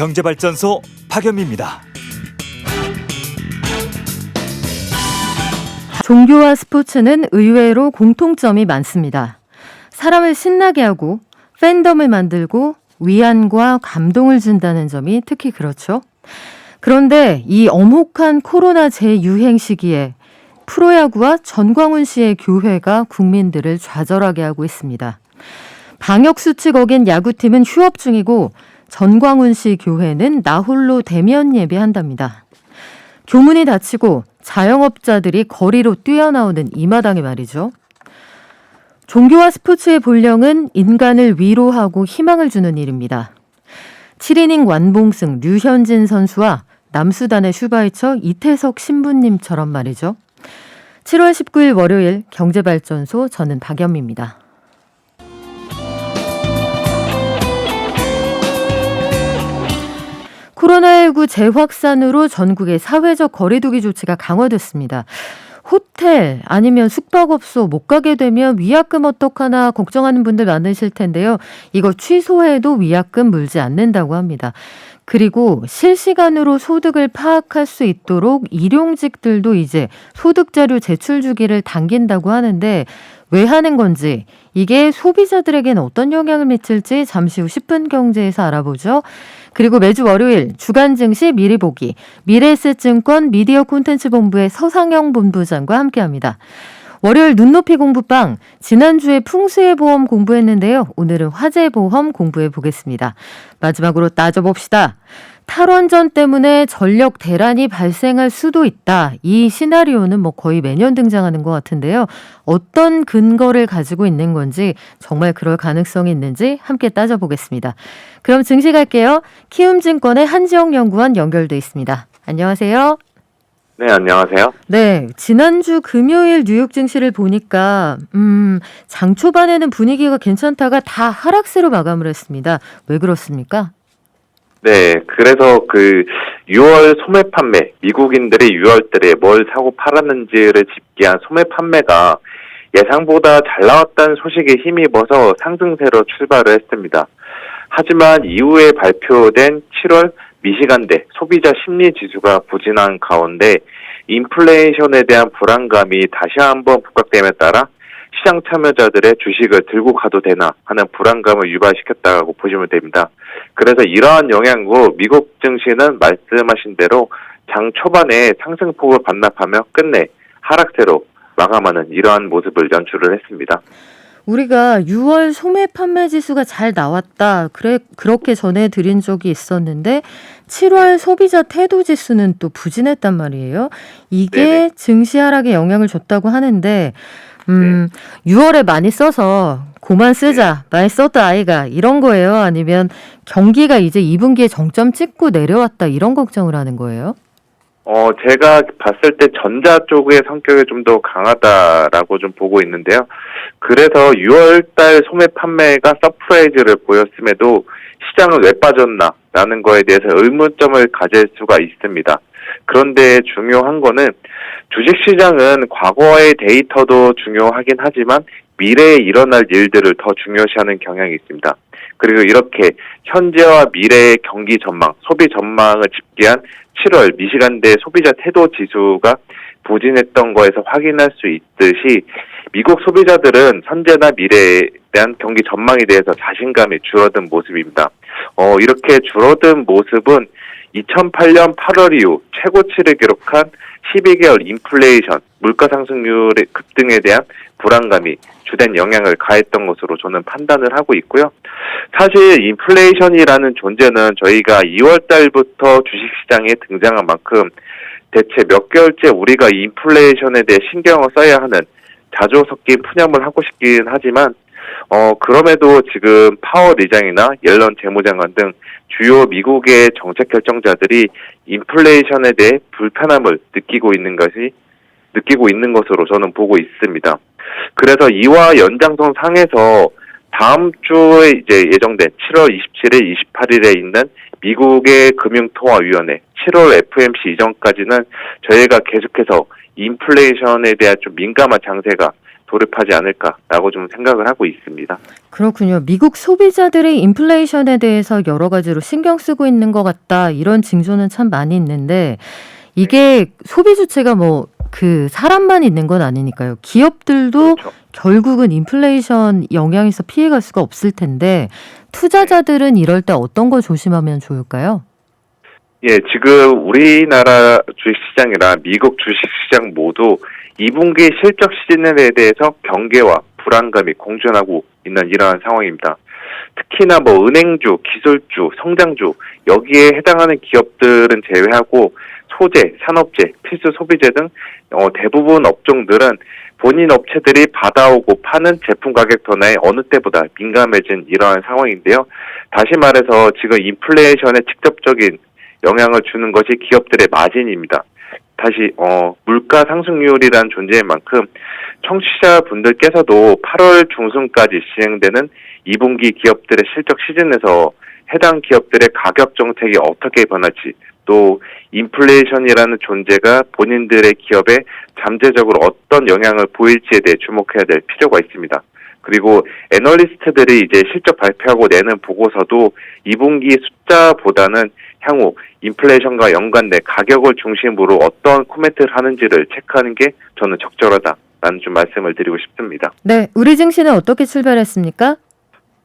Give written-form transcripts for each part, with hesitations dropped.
경제발전소 박연미입니다. 종교와 스포츠는 의외로 공통점이 많습니다. 사람을 신나게 하고 팬덤을 만들고 위안과 감동을 준다는 점이 특히 그렇죠. 그런데 이 엄혹한 코로나 재유행 시기에 프로야구와 전광훈 씨의 교회가 국민들을 좌절하게 하고 있습니다. 방역수칙 어긴 야구팀은 휴업 중이고 전광훈 씨 교회는 나홀로 대면 예배한답니다. 교문이 닫히고 자영업자들이 거리로 뛰어나오는 이 마당에 말이죠. 종교와 스포츠의 본령은 인간을 위로하고 희망을 주는 일입니다. 7이닝 완봉승 류현진 선수와 남수단의 슈바이처 이태석 신부님처럼 말이죠. 7월 19일 월요일 경제발전소, 저는 박연미입니다. 코로나19 재확산으로 전국의 사회적 거리두기 조치가 강화됐습니다. 호텔 아니면 숙박업소 못 가게 되면 위약금 어떡하나 걱정하는 분들 많으실 텐데요. 이거 취소해도 위약금 물지 않는다고 합니다. 그리고 실시간으로 소득을 파악할 수 있도록 일용직들도 이제 소득자료 제출 주기를 당긴다고 하는데 왜 하는 건지, 이게 소비자들에게는 어떤 영향을 미칠지 잠시 후 10분 경제에서 알아보죠. 그리고 매주 월요일 주간 증시 미리 보기, 미래에셋증권 미디어 콘텐츠 본부의 서상영 본부장과 함께합니다. 월요일 눈높이 공부방, 지난주에 풍수의 보험 공부했는데요. 오늘은 화재 보험 공부해 보겠습니다. 마지막으로 따져봅시다. 탈원전 때문에 전력 대란이 발생할 수도 있다. 이 시나리오는 뭐 거의 매년 등장하는 것 같은데요. 어떤 근거를 가지고 있는 건지, 정말 그럴 가능성이 있는지 함께 따져보겠습니다. 그럼 증시 갈게요. 키움증권의 한지영 연구원 연결돼 있습니다. 안녕하세요. 네, 안녕하세요. 네, 지난주 금요일 뉴욕 증시를 보니까 장 초반에는 분위기가 괜찮다가 다 하락세로 마감을 했습니다. 왜 그렇습니까? 네, 그래서 6월 소매 판매, 미국인들이 6월 달에 뭘 사고 팔았는지를 집계한 소매 판매가 예상보다 잘 나왔다는 소식에 힘입어서 상승세로 출발을 했습니다. 하지만 이후에 발표된 7월 미시간대 소비자 심리 지수가 부진한 가운데 인플레이션에 대한 불안감이 다시 한번 부각됨에 따라 시장 참여자들의 주식을 들고 가도 되나 하는 불안감을 유발시켰다고 보시면 됩니다. 그래서 이러한 영향으로 미국 증시는 말씀하신 대로 장 초반에 상승폭을 반납하며 끝내 하락세로 마감하는 이러한 모습을 연출을 했습니다. 우리가 6월 소매 판매 지수가 잘 나왔다, 그렇게 전해드린 적이 있었는데 7월 소비자 태도 지수는 또 부진했단 말이에요. 이게 네네. 증시 하락에 영향을 줬다고 하는데 6월에 많이 써서 고만 쓰자, 많이 썼다 아이가, 이런 거예요? 아니면 경기가 이제 2분기에 정점 찍고 내려왔다, 이런 걱정을 하는 거예요? 제가 봤을 때 전자 쪽의 성격이 좀 더 강하다라고 좀 보고 있는데요. 그래서 6월달 소매 판매가 서프라이즈를 보였음에도 시장은 왜 빠졌나라는 거에 대해서 의문점을 가질 수가 있습니다. 그런데 중요한 거는 주식시장은 과거의 데이터도 중요하긴 하지만 미래에 일어날 일들을 더 중요시하는 경향이 있습니다. 그리고 이렇게 현재와 미래의 경기 전망, 소비 전망을 집계한 7월 미시간대 소비자 태도 지수가 부진했던 거에서 확인할 수 있듯이 미국 소비자들은 현재나 미래에 대한 경기 전망에 대해서 자신감이 줄어든 모습입니다. 이렇게 줄어든 모습은 2008년 8월 이후 최고치를 기록한 12개월 인플레이션, 물가 상승률의 급등에 대한 불안감이 주된 영향을 가했던 것으로 저는 판단을 하고 있고요. 사실 인플레이션이라는 존재는 저희가 2월 달부터 주식시장에 등장한 만큼 대체 몇 개월째 우리가 이 인플레이션에 대해 신경을 써야 하는 자주 섞인 푸념을 하고 싶긴 하지만 그럼에도 지금 파월 의장이나 옐런 재무장관 등 주요 미국의 정책 결정자들이 인플레이션에 대해 불편함을 느끼고 있는 것으로 저는 보고 있습니다. 그래서 이와 연장선 상에서 다음 주에 이제 예정된 7월 27일, 28일에 있는 미국의 금융통화위원회 7월 FOMC 이전까지는 저희가 계속해서 인플레이션에 대한 좀 민감한 장세가 돌입하지 않을까라고 좀 생각을 하고 있습니다. 그렇군요. 미국 소비자들이 인플레이션에 대해서 여러 가지로 신경 쓰고 있는 것 같다. 이런 징조는 참 많이 있는데 이게 소비 주체가 뭐 그 사람만 있는 건 아니니까요. 기업들도 그렇죠. 결국은 인플레이션 영향에서 피해갈 수가 없을 텐데 투자자들은 이럴 때 어떤 걸 조심하면 좋을까요? 예, 지금 우리나라 주식시장이나 미국 주식시장 모두 2분기 실적 시즌에 대해서 경계와 불안감이 공존하고 있는 이러한 상황입니다. 특히나 뭐 은행주, 기술주, 성장주 여기에 해당하는 기업들은 제외하고 소재, 산업재, 필수 소비재 등 대부분 업종들은 본인 업체들이 받아오고 파는 제품 가격 변화에 어느 때보다 민감해진 이러한 상황인데요. 다시 말해서 지금 인플레이션에 직접적인 영향을 주는 것이 기업들의 마진입니다. 다시 물가 상승률이라는 존재인 만큼 청취자분들께서도 8월 중순까지 시행되는 2분기 기업들의 실적 시즌에서 해당 기업들의 가격 정책이 어떻게 변할지 또 인플레이션이라는 존재가 본인들의 기업에 잠재적으로 어떤 영향을 보일지에 대해 주목해야 될 필요가 있습니다. 그리고 애널리스트들이 이제 실적 발표하고 내는 보고서도 2분기 숫자보다는 향후 인플레이션과 연관된 가격을 중심으로 어떤 코멘트를 하는지를 체크하는 게 저는 적절하다라는 좀 말씀을 드리고 싶습니다. 네, 우리 증시는 어떻게 출발했습니까?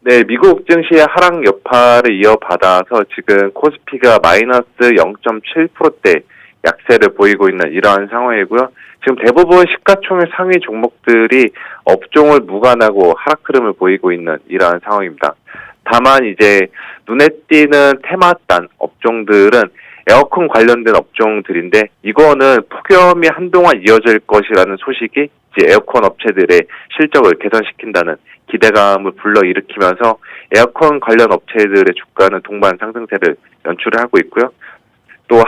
네, 미국 증시의 하락 여파를 이어받아서 지금 코스피가 마이너스 0.7%대 약세를 보이고 있는 이러한 상황이고요. 지금 대부분 시가총액 상위 종목들이 업종을 무관하고 하락 흐름을 보이고 있는 이러한 상황입니다. 다만 이제 눈에 띄는 테마단 업종들은 에어컨 관련된 업종들인데 이거는 폭염이 한동안 이어질 것이라는 소식이 이제 에어컨 업체들의 실적을 개선시킨다는 기대감을 불러일으키면서 에어컨 관련 업체들의 주가는 동반 상승세를 연출을 하고 있고요. 또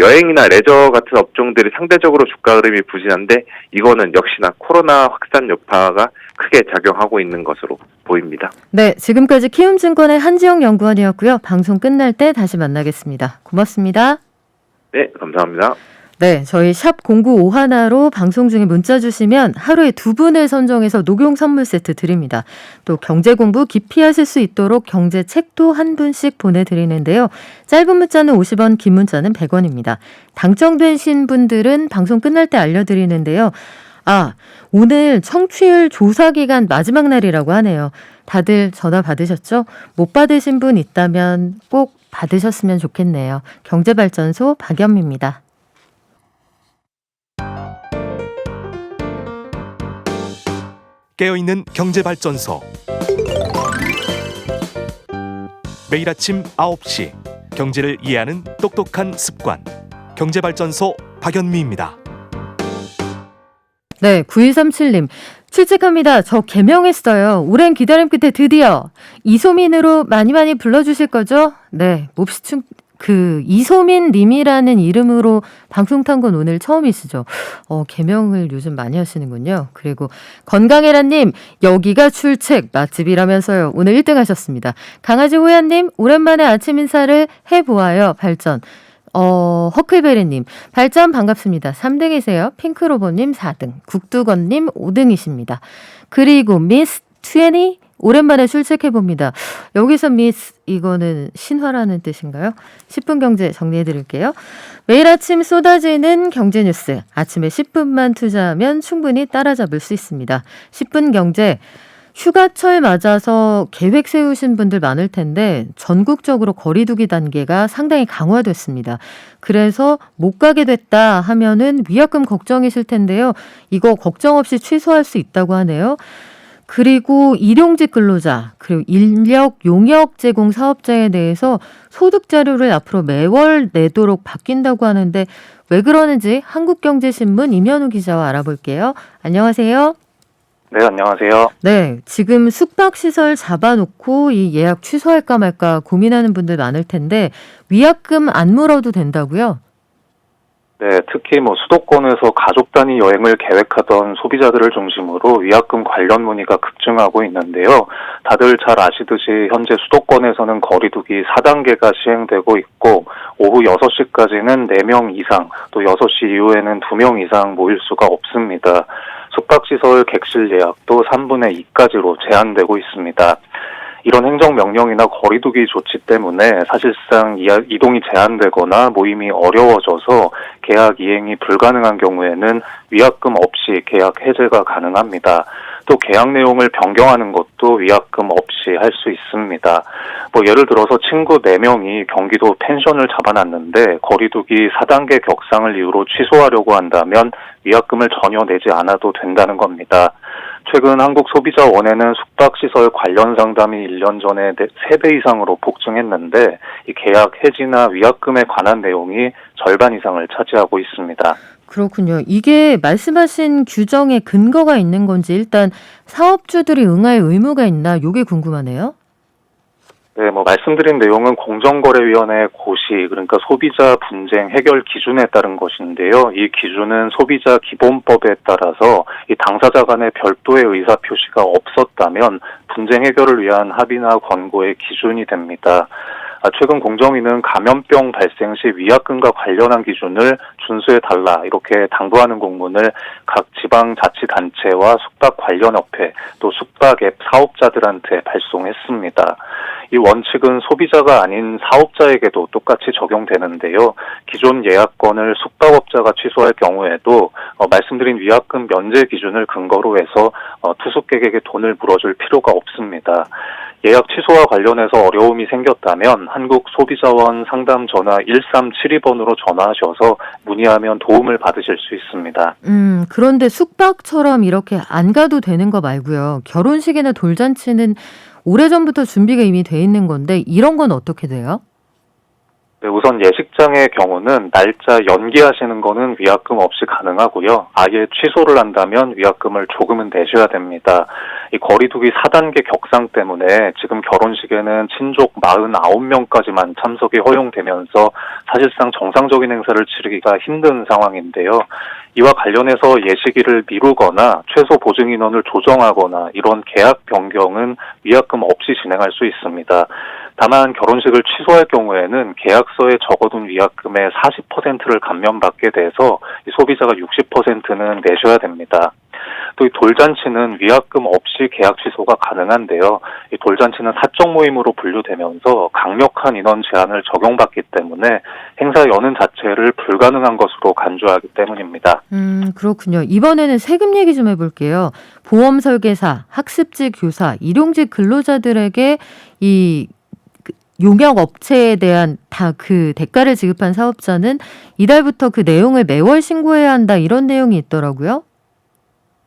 여행이나 레저 같은 업종들이 상대적으로 주가 흐름이 부진한데 이거는 역시나 코로나 확산 여파가 크게 작용하고 있는 것으로 보입니다. 네, 지금까지 키움증권의 한지영 연구원이었고요. 방송 끝날 때 다시 만나겠습니다. 고맙습니다. 네, 감사합니다. 네, 저희 샵 0951로 방송 중에 문자 주시면 하루에 2분을 선정해서 녹용 선물 세트 드립니다. 또 경제 공부 깊이 하실 수 있도록 경제 책도 한 분씩 보내드리는데요. 짧은 문자는 50원, 긴 문자는 100원입니다. 당첨되신 분들은 방송 끝날 때 알려드리는데요. 오늘 청취율 조사 기간 마지막 날이라고 하네요. 다들 전화 받으셨죠? 못 받으신 분 있다면 꼭 받으셨으면 좋겠네요. 경제발전소 박연미입니다. 깨어있는 경제발전소. 매일 아침 9시 경제를 이해하는 똑똑한 습관. 경제발전소 박연미입니다. 네, 9137님. 출첵합니다. 저 개명했어요. 오랜 기다림 끝에 드디어 이소민으로 많이 불러주실 거죠? 네, 몹시 이소민 님이라는 이름으로 방송 탄 건 오늘 처음이시죠? 개명을 요즘 많이 하시는군요. 그리고 건강해라님, 여기가 출첵 맛집이라면서요. 오늘 1등 하셨습니다. 강아지 호야님, 오랜만에 아침 인사를 해보아요. 발전. 허클베리님, 발전 반갑습니다. 3등이세요. 핑크로보님 4등, 국두건님 5등이십니다. 그리고 미스 20, 오랜만에 출첵해봅니다. 여기서 미스, 이거는 신화라는 뜻인가요? 10분 경제 정리해드릴게요. 매일 아침 쏟아지는 경제 뉴스, 아침에 10분만 투자하면 충분히 따라잡을 수 있습니다. 10분 경제, 휴가철 맞아서 계획 세우신 분들 많을 텐데 전국적으로 거리두기 단계가 상당히 강화됐습니다. 그래서 못 가게 됐다 하면은 위약금 걱정이실 텐데요. 이거 걱정 없이 취소할 수 있다고 하네요. 그리고 일용직 근로자, 그리고 인력 용역 제공 사업자에 대해서 소득 자료를 앞으로 매월 내도록 바뀐다고 하는데 왜 그러는지 한국경제신문 임현우 기자와 알아볼게요. 안녕하세요. 네, 안녕하세요. 네, 지금 숙박시설 잡아놓고 이 예약 취소할까 말까 고민하는 분들 많을 텐데 위약금 안 물어도 된다고요? 네, 특히 수도권에서 가족 단위 여행을 계획하던 소비자들을 중심으로 위약금 관련 문의가 급증하고 있는데요. 다들 잘 아시듯이 현재 수도권에서는 거리두기 4단계가 시행되고 있고 오후 6시까지는 4명 이상, 또 6시 이후에는 2명 이상 모일 수가 없습니다. 숙박시설 객실 예약도 3분의 2까지로 제한되고 있습니다. 이런 행정명령이나 거리두기 조치 때문에 사실상 이동이 제한되거나 모임이 어려워져서 계약 이행이 불가능한 경우에는 위약금 없이 계약 해제가 가능합니다. 또 계약 내용을 변경하는 것도 위약금 없이 할 수 있습니다. 예를 들어서 친구 4명이 경기도 펜션을 잡아놨는데 거리두기 4단계 격상을 이유로 취소하려고 한다면 위약금을 전혀 내지 않아도 된다는 겁니다. 최근 한국소비자원에는 숙박시설 관련 상담이 1년 전에 3배 이상으로 폭증했는데 이 계약 해지나 위약금에 관한 내용이 절반 이상을 차지하고 있습니다. 그렇군요. 이게 말씀하신 규정에 근거가 있는 건지 일단 사업주들이 응할 의무가 있나 이게 궁금하네요. 네, 말씀드린 내용은 공정거래위원회 고시, 그러니까 소비자 분쟁 해결 기준에 따른 것인데요. 이 기준은 소비자 기본법에 따라서 이 당사자 간의 별도의 의사 표시가 없었다면 분쟁 해결을 위한 합의나 권고의 기준이 됩니다. 최근 공정위는 감염병 발생 시 위약금과 관련한 기준을 준수해달라 이렇게 당부하는 공문을 각 지방자치단체와 숙박 관련협회 또 숙박앱 사업자들한테 발송했습니다. 이 원칙은 소비자가 아닌 사업자에게도 똑같이 적용되는데요. 기존 예약권을 숙박업자가 취소할 경우에도 말씀드린 위약금 면제 기준을 근거로 해서 투숙객에게 돈을 물어줄 필요가 없습니다. 예약 취소와 관련해서 어려움이 생겼다면 한국소비자원 상담 전화 1372번으로 전화하셔서 문의하면 도움을 받으실 수 있습니다. 그런데 숙박처럼 이렇게 안 가도 되는 거 말고요. 결혼식이나 돌잔치는 오래전부터 준비가 이미 돼 있는 건데 이런 건 어떻게 돼요? 네, 우선 예식장의 경우는 날짜 연기하시는 거는 위약금 없이 가능하고요. 아예 취소를 한다면 위약금을 조금은 내셔야 됩니다. 이 거리두기 4단계 격상 때문에 지금 결혼식에는 친족 49명까지만 참석이 허용되면서 사실상 정상적인 행사를 치르기가 힘든 상황인데요. 이와 관련해서 예식일을 미루거나 최소 보증 인원을 조정하거나 이런 계약 변경은 위약금 없이 진행할 수 있습니다. 다만 결혼식을 취소할 경우에는 계약서에 적어둔 위약금의 40%를 감면받게 돼서 소비자가 60%는 내셔야 됩니다. 또 이 돌잔치는 위약금 없이 계약 취소가 가능한데요. 이 돌잔치는 사적 모임으로 분류되면서 강력한 인원 제한을 적용받기 때문에 행사 여는 자체를 불가능한 것으로 간주하기 때문입니다. 그렇군요. 이번에는 세금 얘기 좀 해볼게요. 보험 설계사, 학습지 교사, 일용직 근로자들에게 이 용역 업체에 대한 다 그 대가를 지급한 사업자는 이달부터 그 내용을 매월 신고해야 한다 이런 내용이 있더라고요.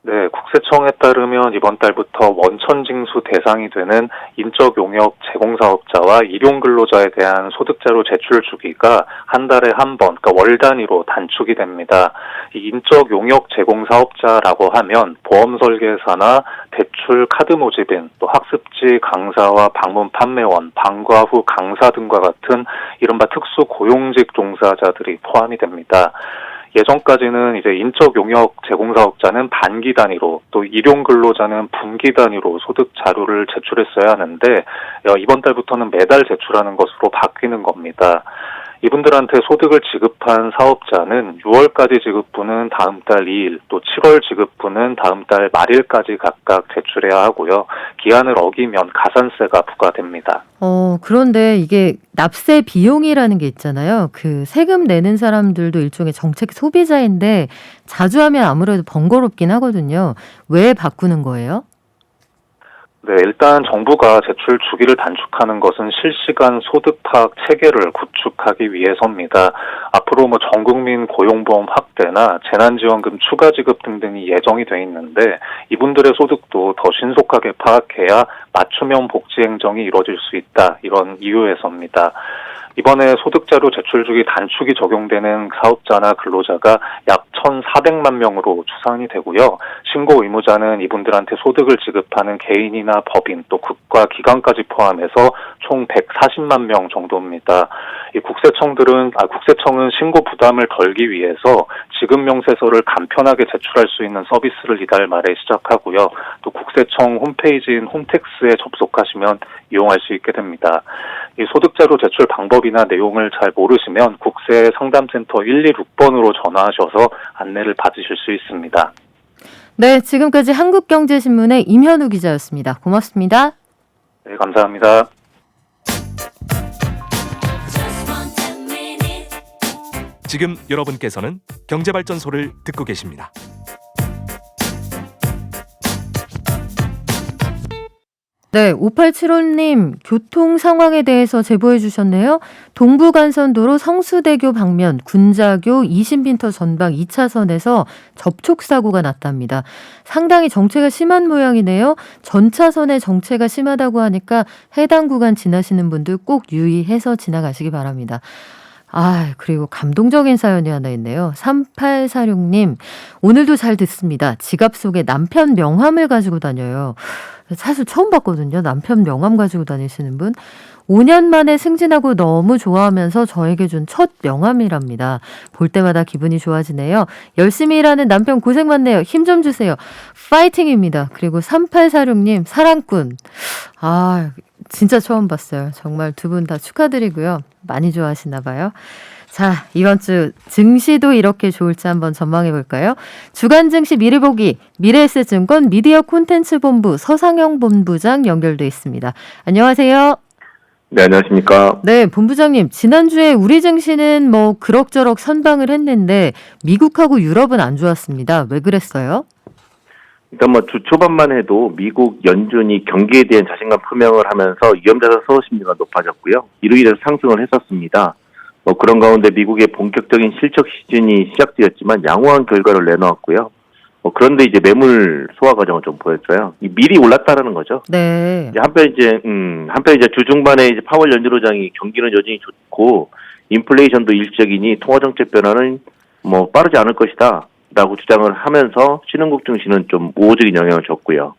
네, 국세청에 따르면 이번 달부터 원천징수 대상이 되는 인적 용역 제공사업자와 일용근로자에 대한 소득자료 제출 주기가 한 달에 한 번, 그러니까 월 단위로 단축이 됩니다. 이 인적 용역 제공사업자라고 하면 보험 설계사나 대출 카드 모집인, 또 학습지 강사와 방문 판매원, 방과 후 강사 등과 같은 이른바 특수 고용직 종사자들이 포함이 됩니다. 예전까지는 이제 인적 용역 제공사업자는 반기 단위로 또 일용 근로자는 분기 단위로 소득 자료를 제출했어야 하는데 이번 달부터는 매달 제출하는 것으로 바뀌는 겁니다. 이분들한테 소득을 지급한 사업자는 6월까지 지급분은 다음 달 2일, 또 7월 지급분은 다음 달 말일까지 각각 제출해야 하고요. 기한을 어기면 가산세가 부과됩니다. 그런데 이게 납세 비용이라는 게 있잖아요. 그 세금 내는 사람들도 일종의 정책 소비자인데 자주 하면 아무래도 번거롭긴 하거든요. 왜 바꾸는 거예요? 네, 일단 정부가 제출 주기를 단축하는 것은 실시간 소득 파악 체계를 구축하기 위해서입니다. 앞으로 전국민 고용보험 확대나 재난지원금 추가 지급 등등이 예정이 돼 있는데 이분들의 소득도 더 신속하게 파악해야 맞춤형 복지 행정이 이루어질 수 있다. 이런 이유에서입니다. 이번에 소득자료 제출 주기 단축이 적용되는 사업자나 근로자가 약 1,400만 명으로 추산이 되고요. 신고 의무자는 이분들한테 소득을 지급하는 개인이나 법인 또 국가 기관까지 포함해서 총 140만 명 정도입니다. 이 국세청은 신고 부담을 덜기 위해서 지급 명세서를 간편하게 제출할 수 있는 서비스를 이달 말에 시작하고요. 또 국세청 홈페이지인 홈택스에 접속하시면 이용할 수 있게 됩니다. 이 소득자료 제출 방법이나 내용을 잘 모르시면 국세 상담센터 126번으로 전화하셔서 안내를 받으실 수 있습니다. 네, 지금까지 한국경제신문의 임현우 기자였습니다. 고맙습니다. 네, 감사합니다. 지금 여러분께서는 경제발전소를 듣고 계십니다. 네, 5875님, 교통 상황에 대해서 제보해 주셨네요. 동부간선도로 성수대교 방면 군자교 이신빈터 전방 2차선에서 접촉사고가 났답니다. 상당히 정체가 심한 모양이네요. 전차선에 정체가 심하다고 하니까 해당 구간 지나시는 분들 꼭 유의해서 지나가시기 바랍니다. 그리고 감동적인 사연이 하나 있네요. 3846님, 오늘도 잘 듣습니다. 지갑 속에 남편 명함을 가지고 다녀요. 사실 처음 봤거든요. 남편 명함 가지고 다니시는 분. 5년 만에 승진하고 너무 좋아하면서 저에게 준 첫 명함이랍니다. 볼 때마다 기분이 좋아지네요. 열심히 일하는 남편 고생 많네요. 힘 좀 주세요. 파이팅입니다. 그리고 3846님, 사랑꾼. 진짜 처음 봤어요. 정말 두 분 다 축하드리고요. 많이 좋아하시나 봐요. 자, 이번 주 증시도 이렇게 좋을지 한번 전망해 볼까요? 주간 증시 미리 보기 미래에셋증권 미디어 콘텐츠 본부 서상영 본부장 연결돼 있습니다. 안녕하세요. 네, 안녕하십니까. 네, 본부장님. 지난주에 우리 증시는 그럭저럭 선방을 했는데 미국하고 유럽은 안 좋았습니다. 왜 그랬어요? 일단 주 초반만 해도 미국 연준이 경기에 대한 자신감 표명을 하면서 위험자산 선호 심리가 높아졌고요. 이로 인해서 상승을 했었습니다. 그런 가운데 미국의 본격적인 실적 시즌이 시작되었지만 양호한 결과를 내놓았고요. 그런데 이제 매물 소화 과정을 좀 보였어요. 미리 올랐다라는 거죠. 네. 한편 이제 주 중반에 이제 파월 연준의장이 경기는 여전히 좋고 인플레이션도 일시적이니 통화 정책 변화는 빠르지 않을 것이다. 라고 주장을 하면서 신흥국 증시는 좀 우호적인 영향을 줬고요.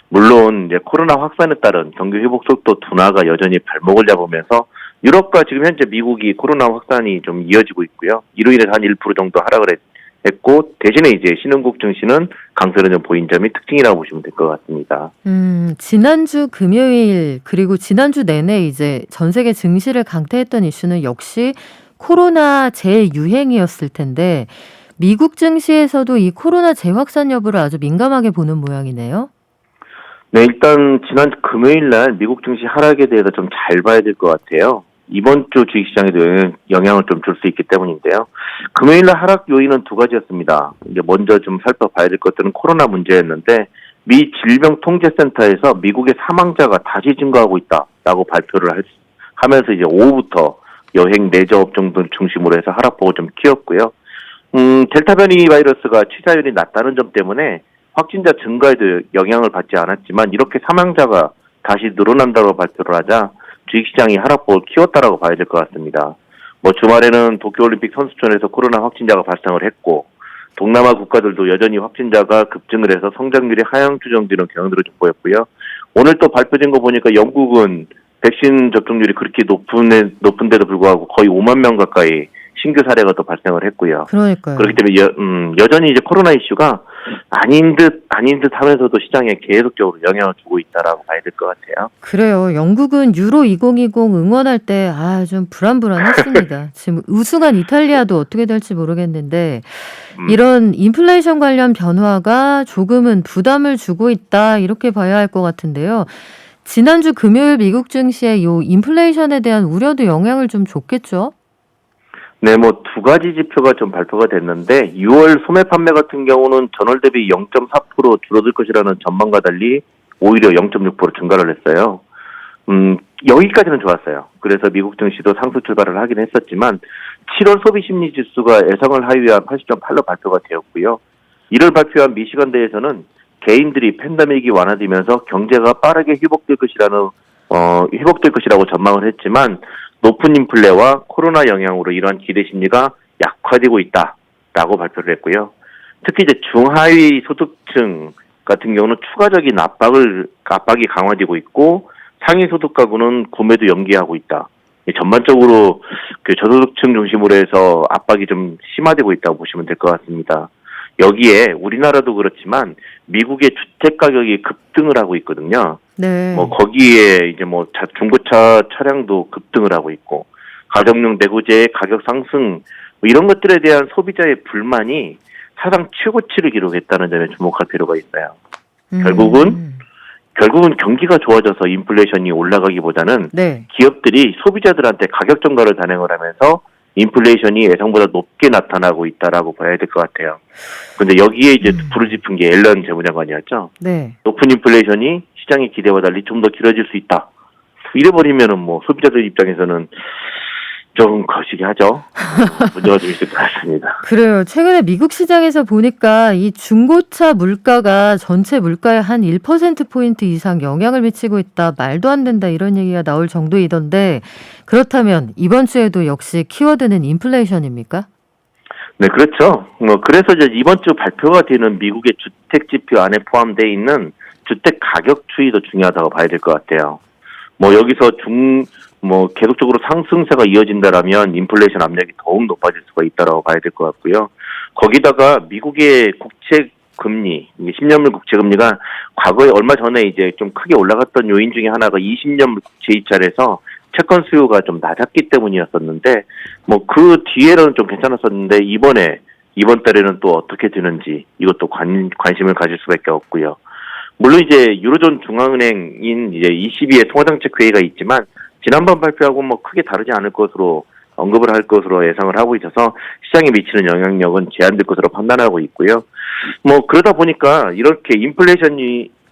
물론 이제 코로나 확산에 따른 경기 회복 속도 둔화가 여전히 발목을 잡으면서 유럽과 지금 현재 미국이 코로나 확산이 좀 이어지고 있고요. 이로 인해서 한 1% 정도 하락을 했고 대신에 이제 신흥국 증시는 강세를 좀 보인 점이 특징이라고 보시면 될 것 같습니다. 지난주 금요일 그리고 지난주 내내 이제 전 세계 증시를 강타했던 이슈는 역시 코로나 재유행이었을 텐데 미국 증시에서도 이 코로나 재확산 여부를 아주 민감하게 보는 모양이네요. 네, 일단 지난 금요일 날 미국 증시 하락에 대해서 좀 잘 봐야 될 것 같아요. 이번 주 주식시장에도 영향을 좀 줄 수 있기 때문인데요. 금요일 날 하락 요인은 두 가지였습니다. 이제 먼저 좀 살펴봐야 될 것들은 코로나 문제였는데 미 질병통제센터에서 미국의 사망자가 다시 증가하고 있다라고 발표를 하면서 이제 오후부터 여행 레저 업종 등 중심으로 해서 하락폭을 좀 키웠고요. 델타 변이 바이러스가 치사율이 낮다는 점 때문에 확진자 증가에도 영향을 받지 않았지만 이렇게 사망자가 다시 늘어난다고 발표를 하자 주식시장이 하락폭을 키웠다라고 봐야 될 것 같습니다. 주말에는 도쿄올림픽 선수촌에서 코로나 확진자가 발생을 했고 동남아 국가들도 여전히 확진자가 급증을 해서 성장률이 하향 추정되는 경향들을 좀 보였고요. 오늘 또 발표된 거 보니까 영국은 백신 접종률이 그렇게 높은데도 불구하고 거의 5만 명 가까이 신규 사례가 또 발생을 했고요. 그러니까요. 그렇기 때문에 여전히 이제 코로나 이슈가 아닌 듯 하면서도 시장에 계속적으로 영향을 주고 있다라고 봐야 될 것 같아요. 그래요. 영국은 유로 2020 응원할 때 좀 불안했습니다. 지금 우승한 이탈리아도 어떻게 될지 모르겠는데 이런 인플레이션 관련 변화가 조금은 부담을 주고 있다 이렇게 봐야 할 것 같은데요. 지난주 금요일 미국 증시에 이 인플레이션에 대한 우려도 영향을 좀 줬겠죠? 네, 두 가지 지표가 좀 발표가 됐는데 6월 소매 판매 같은 경우는 전월 대비 0.4% 줄어들 것이라는 전망과 달리 오히려 0.6% 증가를 했어요. 여기까지는 좋았어요. 그래서 미국 증시도 상승 출발을 하긴 했었지만 7월 소비 심리 지수가 예상을 하위한 80.8로 발표가 되었고요. 이를 발표한 미시간대에서는 개인들이 팬데믹이 완화되면서 경제가 빠르게 회복될 것이라고 전망을 했지만 높은 인플레와 코로나 영향으로 이러한 기대 심리가 약화되고 있다라고 발표를 했고요. 특히 이제 중하위 소득층 같은 경우는 추가적인 압박이 강화되고 있고 상위 소득 가구는 구매도 연기하고 있다. 전반적으로 그 저소득층 중심으로 해서 압박이 좀 심화되고 있다고 보시면 될 것 같습니다. 여기에 우리나라도 그렇지만 미국의 주택 가격이 급등을 하고 있거든요. 네. 거기에 이제 중고차 차량도 급등을 하고 있고 가정용 내구재의 가격 상승 이런 것들에 대한 소비자의 불만이 사상 최고치를 기록했다는 점에 주목할 필요가 있어요. 음. 결국은 경기가 좋아져서 인플레이션이 올라가기보다는 네. 기업들이 소비자들한테 가격 전가를 단행을 하면서 인플레이션이 예상보다 높게 나타나고 있다라고 봐야 될 것 같아요. 근데 여기에 이제 불을 지핀 게 앨런 재무장관이었죠. 네. 높은 인플레이션이 시장의 기대와 달리 좀 더 길어질 수 있다. 이래버리면은 뭐 소비자들 입장에서는 좀 거시기 하죠. 문제가 좀 있을 것 같습니다. 그래요. 최근에 미국 시장에서 보니까 이 중고차 물가가 전체 물가에 한 1%포인트 이상 영향을 미치고 있다. 말도 안 된다. 이런 얘기가 나올 정도이던데 그렇다면 이번 주에도 역시 키워드는 인플레이션입니까? 네, 그렇죠. 그래서 이제 이번 주 발표가 되는 미국의 주택 지표 안에 포함되어 있는 주택 가격 추이도 중요하다고 봐야 될 것 같아요. 여기서 계속적으로 상승세가 이어진다라면 인플레이션 압력이 더욱 높아질 수가 있다라고 봐야 될 것 같고요. 거기다가 미국의 국채 금리, 10년물 국채 금리가 과거에 얼마 전에 이제 좀 크게 올라갔던 요인 중에 하나가 20년물 국채 이자에서 채권 수요가 좀 낮았기 때문이었었는데, 그 뒤에는 좀 괜찮았었는데, 이번 달에는 또 어떻게 되는지 이것도 관심을 가질 수밖에 없고요. 물론 이제 유로존 중앙은행인 이제 ECB의 통화정책회의가 있지만 지난번 발표하고 크게 다르지 않을 것으로 언급을 할 것으로 예상을 하고 있어서 시장에 미치는 영향력은 제한될 것으로 판단하고 있고요. 그러다 보니까 이렇게 인플레이션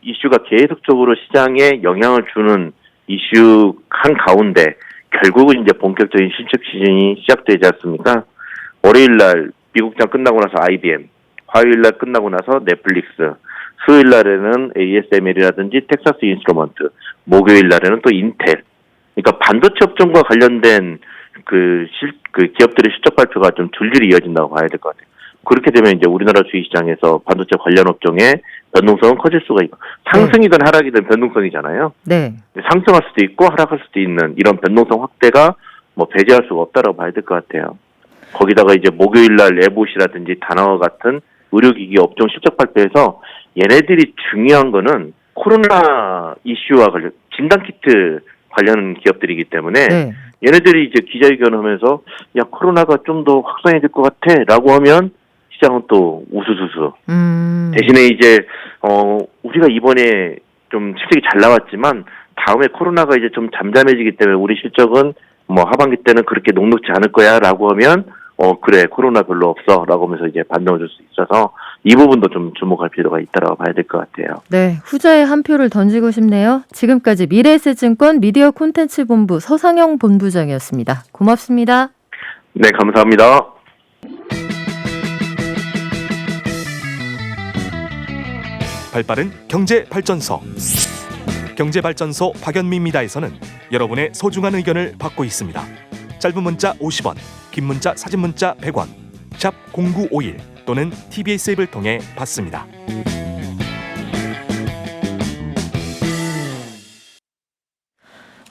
이슈가 계속적으로 시장에 영향을 주는 이슈 한 가운데 결국은 이제 본격적인 실적 시즌이 시작되지 않습니까? 월요일 날 미국장 끝나고 나서 IBM, 화요일 날 끝나고 나서 넷플릭스, 수요일 날에는 ASML이라든지 텍사스 인스트루먼트, 목요일 날에는 또 인텔. 그러니까 반도체 업종과 관련된 기업들의 실적 발표가 좀 줄줄이 이어진다고 봐야 될 것 같아요. 그렇게 되면 이제 우리나라 주식시장에서 반도체 관련 업종의 변동성은 커질 수가 있고, 상승이든 하락이든 변동성이잖아요. 네. 상승할 수도 있고 하락할 수도 있는 이런 변동성 확대가 배제할 수가 없다라고 봐야 될 것 같아요. 거기다가 이제 목요일 날 에봇이라든지 다나와 같은 의료기기 업종 실적 발표에서 얘네들이 중요한 거는 코로나 이슈와 관련 진단키트 관련 기업들이기 때문에 네. 얘네들이 이제 기자회견을 하면서 야 코로나가 좀 더 확산해질 것 같아라고 하면 시장은 또 우수수수. 대신에 이제 우리가 이번에 좀 실적이 잘 나왔지만 다음에 코로나가 이제 좀 잠잠해지기 때문에 우리 실적은 하반기 때는 그렇게 녹록지 않을 거야라고 하면 그래 코로나 별로 없어라고 하면서 이제 반등을 줄 수 있어서 이 부분도 좀 주목할 필요가 있다라고 봐야 될 것 같아요. 네, 후자에 한 표를 던지고 싶네요. 지금까지 미래에셋증권 미디어 콘텐츠 본부 서상영 본부장이었습니다. 고맙습니다. 네, 감사합니다. 발빠른 경제발전소. 경제발전소 박연미입니다에서는 여러분의 소중한 의견을 받고 있습니다. 짧은 문자 50원, 긴 문자 사진 문자 100원, 샵 0951 또는 TBS 앱을 통해 받습니다.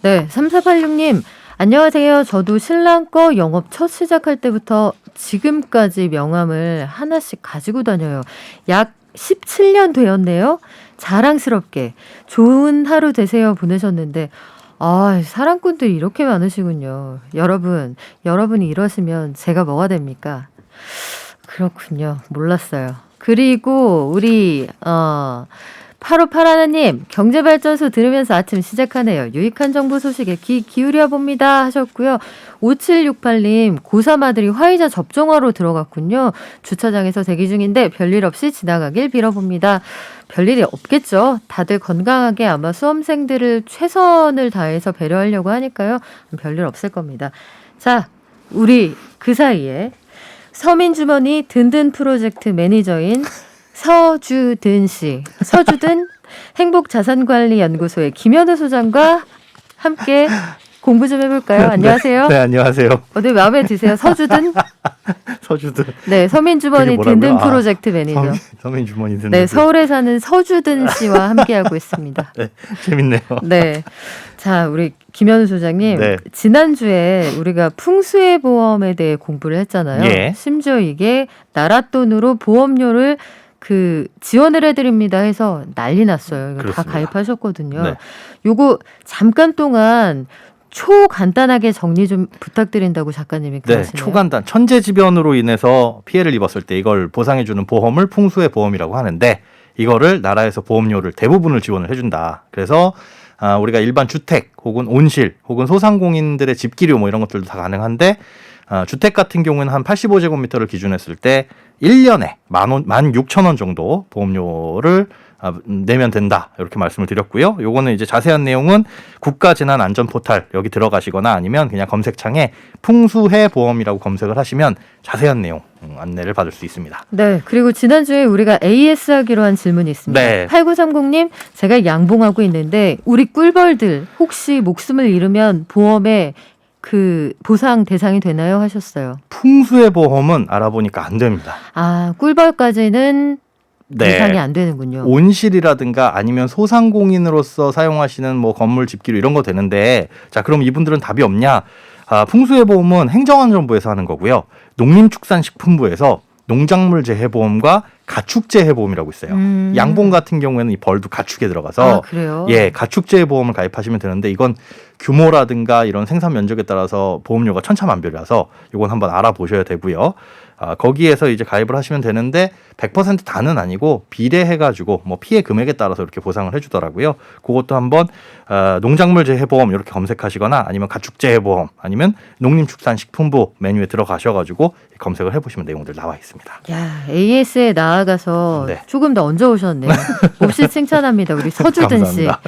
네, 3486님. 안녕하세요. 저도 신랑 거 영업 첫 시작할 때부터 지금까지 명함을 하나씩 가지고 다녀요. 약 17년 되었네요. 자랑스럽게 좋은 하루 되세요 보내셨는데 사랑꾼들이 이렇게 많으시군요. 여러분이 이러시면 제가 뭐가 됩니까? 그렇군요. 몰랐어요. 그리고 우리 8581님 경제발전소 들으면서 아침 시작하네요. 유익한 정보 소식에 귀 기울여 봅니다 하셨고요. 5768님 고3 아들이 화이자 접종하러 들어갔군요. 주차장에서 대기 중인데 별일 없이 지나가길 빌어봅니다. 별일이 없겠죠. 다들 건강하게 아마 수험생들을 최선을 다해서 배려하려고 하니까요. 별일 없을 겁니다. 자, 우리 그 사이에 서민주머니 든든 프로젝트 매니저인 서주든 씨, 서주든 행복자산관리연구소의 김현우 소장과 함께 공부 좀 해볼까요? 안녕하세요. 네, 안녕하세요. 어디 마음에 드세요? 서주든? 서주든. 네, 서민주머니 든든 프로젝트 매니저. 서민주머니 든든. 네, 서울에 사는 서주든 씨와 함께하고 있습니다. 네, 재밌네요. 네. 자, 우리 김현우 소장님. 네. 지난주에 우리가 풍수해 보험에 대해 공부를 했잖아요. 예. 심지어 이게 나라 돈으로 보험료를 지원을 해드립니다 해서 난리 났어요. 이거 다 그렇습니다. 가입하셨거든요. 네. 요거 잠깐 동안 초간단하게 정리 좀 부탁드린다고 작가님이 네, 그러시네요. 초간단 천재지변으로 인해서 피해를 입었을 때 이걸 보상해주는 보험을 풍수의 보험이라고 하는데 이거를 나라에서 보험료를 대부분을 지원을 해준다. 그래서 우리가 일반 주택 혹은 온실 혹은 소상공인들의 집기료 뭐 이런 것들도 다 가능한데 주택 같은 경우에는 한 85제곱미터를 기준했을 때 1년에 16,000원 정도 보험료를 내면 된다. 이렇게 말씀을 드렸고요. 요거는 이제 자세한 내용은 국가재난안전포탈 여기 들어가시거나 아니면 그냥 검색창에 풍수해 보험이라고 검색을 하시면 자세한 내용 안내를 받을 수 있습니다. 네, 그리고 지난주에 우리가 AS 하기로 한 질문이 있습니다. 네. 8930님, 제가 양봉하고 있는데 우리 꿀벌들 혹시 목숨을 잃으면 보험에 그 보상 대상이 되나요? 하셨어요. 풍수해 보험은 알아보니까 안 됩니다. 아, 꿀벌까지는 대상이 안 되는군요. 온실이라든가 아니면 소상공인으로서 사용하시는 뭐 건물 집기료 이런 거 되는데 자 그럼 이분들은 답이 없냐? 풍수해보험은 행정안전부에서 하는 거고요. 농림축산식품부에서 농작물재해보험과 가축재해보험이라고 있어요. 양봉 같은 경우에는 이 벌도 가축에 들어가서 그래요? 예 가축재해보험을 가입하시면 되는데 이건 규모라든가 이런 생산 면적에 따라서 보험료가 천차만별이라서 이건 한번 알아보셔야 되고요. 거기에서 이제 가입을 하시면 되는데 100% 다는 아니고 비례해가지고 뭐 피해 금액에 따라서 이렇게 보상을 해주더라고요. 그것도 한번 농작물재해보험 이렇게 검색하시거나 아니면 가축재해보험 아니면 농림축산식품부 메뉴에 들어가셔가지고 검색을 해보시면 내용들 나와 있습니다. 야, AS에 나아가서 네. 조금 더 얹어오셨네요. 몹시 칭찬합니다. 우리 서주든 씨. 감사합니다.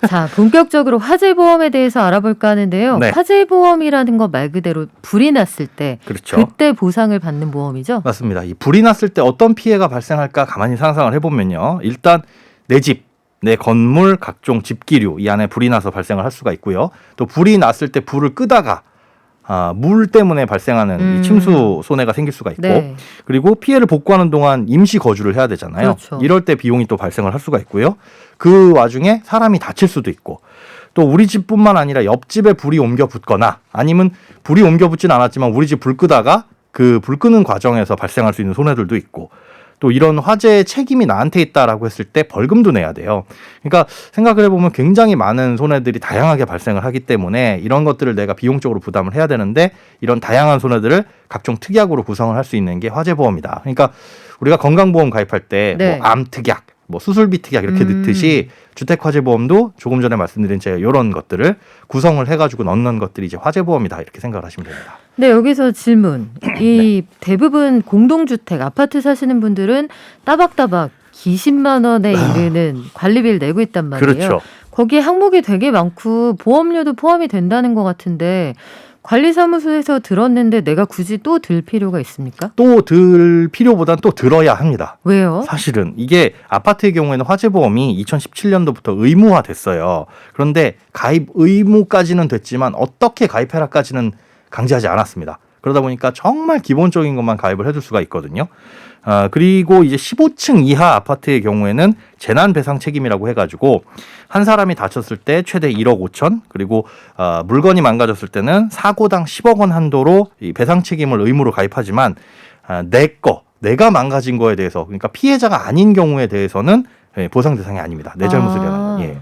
자, 본격적으로 화재보험에 대해서 알아볼까 하는데요. 네. 화재보험이라는 것 말 그대로 불이 났을 때 그렇죠. 그때 보상을 받는 보험이죠? 맞습니다. 이 불이 났을 때 어떤 피해가 발생할까 가만히 상상을 해보면요. 일단 내 집, 내 건물, 각종 집기류 이 안에 불이 나서 발생을 할 수가 있고요. 또 불이 났을 때 불을 끄다가 물 때문에 발생하는 이 침수 손해가 생길 수가 있고 네. 그리고 피해를 복구하는 동안 임시 거주를 해야 되잖아요. 그렇죠. 이럴 때 비용이 또 발생을 할 수가 있고요. 그 와중에 사람이 다칠 수도 있고 또 우리 집뿐만 아니라 옆집에 불이 옮겨 붙거나 아니면 불이 옮겨 붙진 않았지만 우리 집 불 끄다가 그 불 끄는 과정에서 발생할 수 있는 손해들도 있고 또 이런 화재의 책임이 나한테 있다라고 했을 때 벌금도 내야 돼요. 그러니까 생각을 해보면 굉장히 많은 손해들이 다양하게 발생을 하기 때문에 이런 것들을 내가 비용적으로 부담을 해야 되는데 이런 다양한 손해들을 각종 특약으로 구성을 할 수 있는 게 화재보험이다. 그러니까 우리가 건강보험 가입할 때 네. 뭐 암 특약, 뭐 수술비 특약 이렇게 넣듯이 주택화재보험도 조금 전에 말씀드린 제가 이런 것들을 구성을 해가지고 넣는 것들이 이제 화재보험이다 이렇게 생각을 하시면 됩니다. 네, 여기서 질문. 이 대부분 공동주택, 아파트 사시는 분들은 따박따박 기십만 원에 이르는 관리비를 내고 있단 말이에요. 그렇죠. 거기에 항목이 되게 많고 보험료도 포함이 된다는 것 같은데 관리사무소에서 들었는데 내가 굳이 또 들 필요가 있습니까? 또 들 필요보단 또 들어야 합니다. 왜요? 사실은 이게 아파트의 경우에는 화재보험이 2017년도부터 의무화됐어요. 그런데 가입 의무까지는 됐지만 어떻게 가입해라까지는 강제하지 않았습니다. 그러다 보니까 정말 기본적인 것만 가입을 해줄 수가 있거든요. 그리고 이제 15층 이하 아파트의 경우에는 재난배상 책임이라고 해가지고 한 사람이 다쳤을 때 최대 1억 5천 그리고 물건이 망가졌을 때는 사고당 10억 원 한도로 이 배상 책임을 의무로 가입하지만 내가 망가진 거에 대해서 그러니까 피해자가 아닌 경우에 대해서는 보상 대상이 아닙니다. 내 잘못이라는. 예.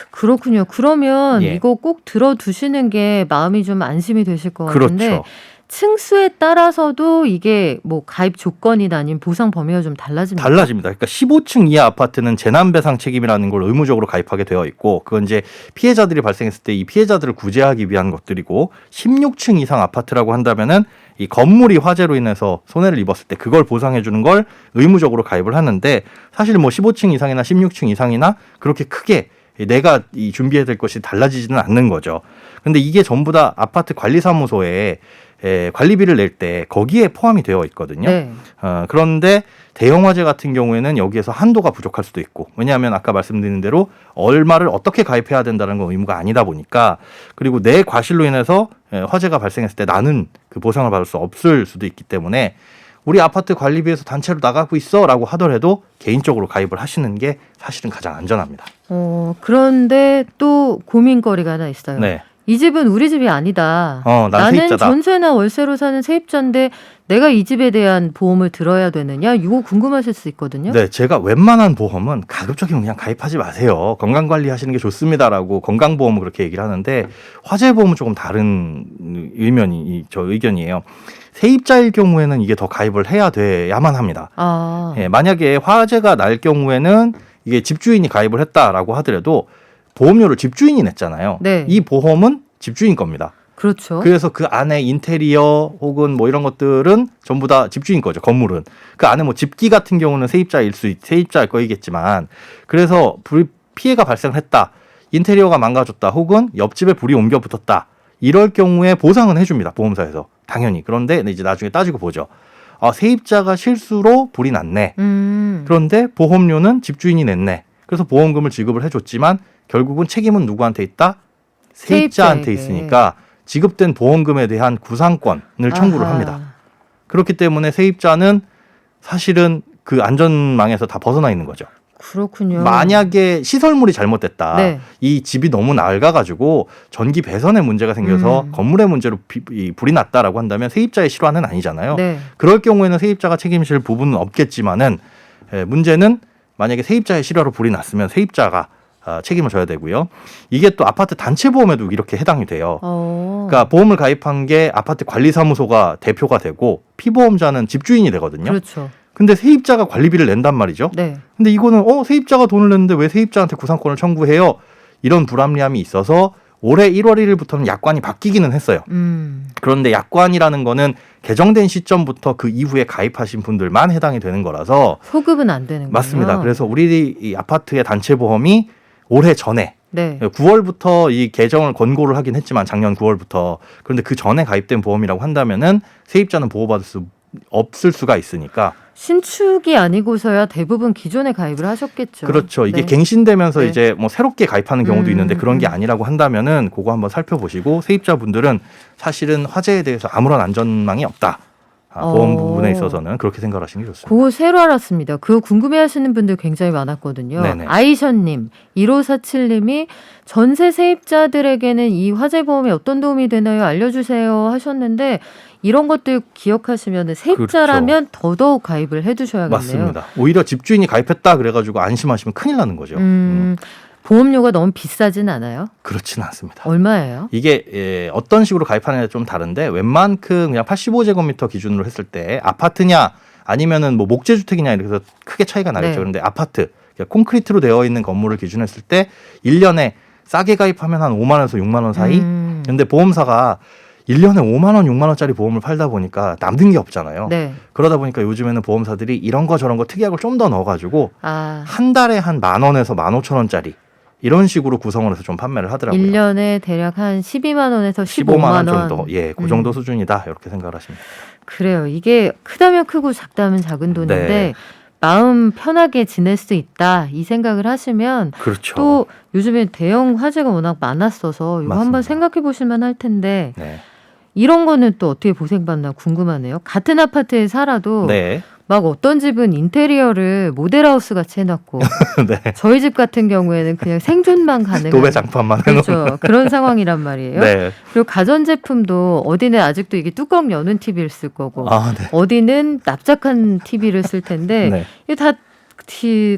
그렇군요. 그러면 예. 이거 꼭 들어두시는 게 마음이 좀 안심이 되실 것 같은데 그렇죠. 층수에 따라서도 이게 뭐 가입 조건이나 아니면 보상 범위가 좀 달라집니다. 달라집니다. 그러니까 15층 이하 아파트는 재난배상 책임이라는 걸 의무적으로 가입하게 되어 있고 그건 이제 피해자들이 발생했을 때 이 피해자들을 구제하기 위한 것들이고 16층 이상 아파트라고 한다면은 이 건물이 화재로 인해서 손해를 입었을 때 그걸 보상해 주는 걸 의무적으로 가입을 하는데 사실 뭐 15층 이상이나 16층 이상이나 그렇게 크게 내가 이 준비해야 될 것이 달라지지는 않는 거죠. 근데 이게 전부 다 아파트 관리사무소에 관리비를 낼 때 거기에 포함이 되어 있거든요. 네. 그런데 대형 화재 같은 경우에는 여기에서 한도가 부족할 수도 있고 왜냐하면 아까 말씀드린 대로 얼마를 어떻게 가입해야 된다는 건 의무가 아니다 보니까 그리고 내 과실로 인해서 화재가 발생했을 때 나는 그 보상을 받을 수 없을 수도 있기 때문에 우리 아파트 관리비에서 단체로 나가고 있어라고 하더라도 개인적으로 가입을 하시는 게 사실은 가장 안전합니다. 그런데 또 고민거리가 하나 있어요. 네. 이 집은 우리 집이 아니다. 난 나는 세입자다. 전세나 월세로 사는 세입자인데 내가 이 집에 대한 보험을 들어야 되느냐? 이거 궁금하실 수 있거든요. 네, 제가 웬만한 보험은 가급적이면 그냥 가입하지 마세요. 건강관리 하시는 게 좋습니다라고 건강보험은 그렇게 얘기를 하는데 화재보험은 조금 다른 저 의견이에요. 세입자일 경우에는 이게 더 가입을 해야 돼야만 합니다. 아, 예, 만약에 화재가 날 경우에는 이게 집주인이 가입을 했다라고 하더라도 보험료를 집주인이 냈잖아요. 네. 이 보험은 집주인 겁니다. 그렇죠. 그래서 그 안에 인테리어 혹은 뭐 이런 것들은 전부 다 집주인 거죠. 건물은. 그 안에 뭐 집기 같은 경우는 세입자일 거이겠지만 그래서 피해가 발생했다. 인테리어가 망가졌다. 혹은 옆집에 불이 옮겨 붙었다. 이럴 경우에 보상은 해줍니다. 보험사에서. 당연히. 그런데 이제 나중에 따지고 보죠. 세입자가 실수로 불이 났네. 그런데 보험료는 집주인이 냈네. 그래서 보험금을 지급을 해줬지만 결국은 책임은 누구한테 있다? 세입자한테 세입자에게. 있으니까 지급된 보험금에 대한 구상권을 청구를 아하. 합니다. 그렇기 때문에 세입자는 사실은 그 안전망에서 다 벗어나 있는 거죠. 그렇군요. 만약에 시설물이 잘못됐다. 네. 이 집이 너무 낡아가지고 전기 배선에 문제가 생겨서 건물의 문제로 불이 났다라고 한다면 세입자의 실화는 아니잖아요. 네. 그럴 경우에는 세입자가 책임질 부분은 없겠지만은 문제는 만약에 세입자의 실화로 불이 났으면 세입자가 책임을 져야 되고요. 이게 또 아파트 단체 보험에도 이렇게 해당이 돼요. 그러니까 보험을 가입한 게 아파트 관리사무소가 대표가 되고 피보험자는 집주인이 되거든요. 그렇죠. 근데 세입자가 관리비를 낸단 말이죠. 네. 근데 이거는 세입자가 돈을 냈는데 왜 세입자한테 구상권을 청구해요? 이런 불합리함이 있어서 올해 1월 1일부터는 약관이 바뀌기는 했어요. 그런데 약관이라는 거는 개정된 시점부터 그 이후에 가입하신 분들만 해당이 되는 거라서 소급은 안 되는 거예요. 맞습니다. 그래서 우리 이 아파트의 단체 보험이 올해 전에 네. 9월부터 이 개정을 권고를 하긴 했지만 작년 9월부터 그런데 그 전에 가입된 보험이라고 한다면은 세입자는 보호받을 수 없을 수가 있으니까 신축이 아니고서야 대부분 기존에 가입을 하셨겠죠. 그렇죠. 이게 네. 갱신되면서 네. 이제 뭐 새롭게 가입하는 경우도 있는데 그런 게 아니라고 한다면은 그거 한번 살펴보시고 세입자분들은 사실은 화재에 대해서 아무런 안전망이 없다. 보험 부분에 있어서는 그렇게 생각하시는 게 좋습니다. 그거 새로 알았습니다. 그거 궁금해하시는 분들 굉장히 많았거든요. 네네. 아이션님, 1547님이 전세 세입자들에게는 이 화재보험이 어떤 도움이 되나요? 알려주세요 하셨는데 이런 것들 기억하시면 세입자라면 더더욱 가입을 해두셔야겠네요. 맞습니다. 오히려 집주인이 가입했다 그래가지고 안심하시면 큰일 나는 거죠. 보험료가 너무 비싸진 않아요? 그렇지는 않습니다. 얼마예요? 이게 어떤 식으로 가입하느냐에 좀 다른데 웬만큼 그냥 85제곱미터 기준으로 했을 때 아파트냐 아니면은 뭐 목재주택이냐 이렇게 해서 크게 차이가 나겠죠. 네. 그런데 아파트 콘크리트로 되어 있는 건물을 기준으로 했을 때 1년에 싸게 가입하면 한 5만 원에서 6만 원 사이. 근데 보험사가 1년에 5만 원, 6만 원짜리 보험을 팔다 보니까 남는 게 없잖아요. 네. 그러다 보니까 요즘에는 보험사들이 이런 거 저런 거 특이하고 좀 더 넣어가지고 아, 한 달에 한 10,000원에서 15,000원짜리 이런 식으로 구성을 해서 좀 판매를 하더라고요. 1년에 대략 한 12만 원에서 15만 15만 원 원 정도. 예, 그 정도 수준이다. 이렇게 생각을 하십니다. 그래요. 이게 크다면 크고 작다면 작은 돈인데 네. 마음 편하게 지낼 수 있다 이 생각을 하시면 그렇죠. 또 요즘에 대형 화재가 워낙 많았어서 이거 한번 맞습니다. 생각해 보실 만할 텐데 네. 이런 거는 또 어떻게 보생받나 궁금하네요. 같은 아파트에 살아도 네. 막 어떤 집은 인테리어를 모델하우스 같이 해놨고 네. 저희 집 같은 경우에는 그냥 생존만 가능한 도배 장판만 해놓은. 그렇죠. 그런 상황이란 말이에요. 네. 그리고 가전제품도 어디는 아직도 이게 뚜껑 여는 TV를 쓸 거고 아, 네. 어디는 납작한 TV를 쓸 텐데 네. 이게 다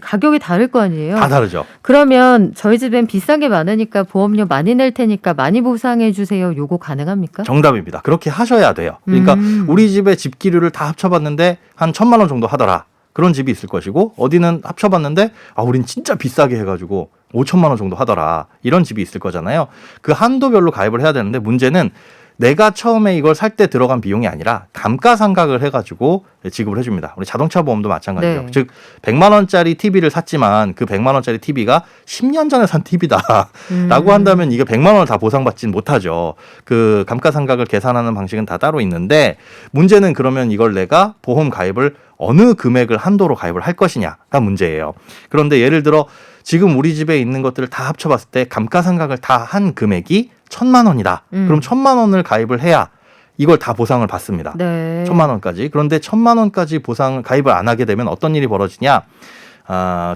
가격이 다를 거 아니에요. 다 다르죠. 그러면 저희 집엔 비싼 게 많으니까 보험료 많이 낼 테니까 많이 보상해 주세요. 요거 가능합니까? 정답입니다. 그렇게 하셔야 돼요. 그러니까 우리 집에 집기류를 다 합쳐봤는데 한 1,000만 원 정도 하더라. 그런 집이 있을 것이고 어디는 합쳐봤는데 우린 진짜 비싸게 해가지고 5,000만 원 정도 하더라. 이런 집이 있을 거잖아요. 그 한도별로 가입을 해야 되는데 문제는 내가 처음에 이걸 살 때 들어간 비용이 아니라 감가상각을 해가지고 지급을 해줍니다. 우리 자동차 보험도 마찬가지죠. 네. 즉 100만 원짜리 TV를 샀지만 그 100만 원짜리 TV가 10년 전에 산 TV다라고 한다면 이게 100만 원을 다 보상받지는 못하죠. 그 감가상각을 계산하는 방식은 다 따로 있는데 문제는 그러면 이걸 내가 보험 가입을 어느 금액을 한도로 가입을 할 것이냐가 문제예요. 그런데 예를 들어 지금 우리 집에 있는 것들을 다 합쳐봤을 때 감가상각을 다 한 금액이 1,000만 원이다. 그럼 1,000만 원을 가입을 해야 이걸 다 보상을 받습니다. 네. 1,000만 원까지. 그런데 1,000만 원까지 보상 가입을 안 하게 되면 어떤 일이 벌어지냐?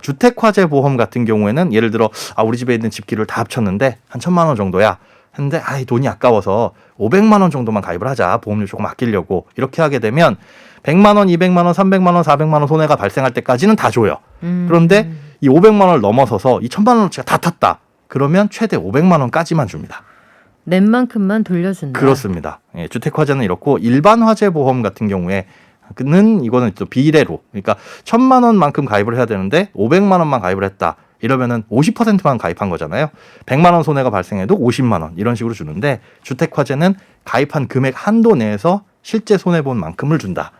주택화재 보험 같은 경우에는 예를 들어 우리 집에 있는 집기를 다 합쳤는데 한 1,000만 원 정도야. 했는데 돈이 아까워서 500만 원 정도만 가입을 하자. 보험료 조금 아끼려고. 이렇게 하게 되면 100만 원, 200만 원, 300만 원, 400만 원 손해가 발생할 때까지는 다 줘요. 그런데 이 500만 원을 넘어서서 이 1000만 원어치가 다 탔다. 그러면 최대 500만 원까지만 줍니다. 낸 만큼만 돌려준다. 그렇습니다. 예, 주택화재는 이렇고 일반 화재보험 같은 경우에 이거는 또 비례로, 그러니까 1000만 원만큼 가입을 해야 되는데 500만 원만 가입을 했다. 이러면은 50%만 가입한 거잖아요. 100만 원 손해가 발생해도 50만 원 이런 식으로 주는데 주택화재는 가입한 금액 한도 내에서 실제 손해 본 만큼을 준다.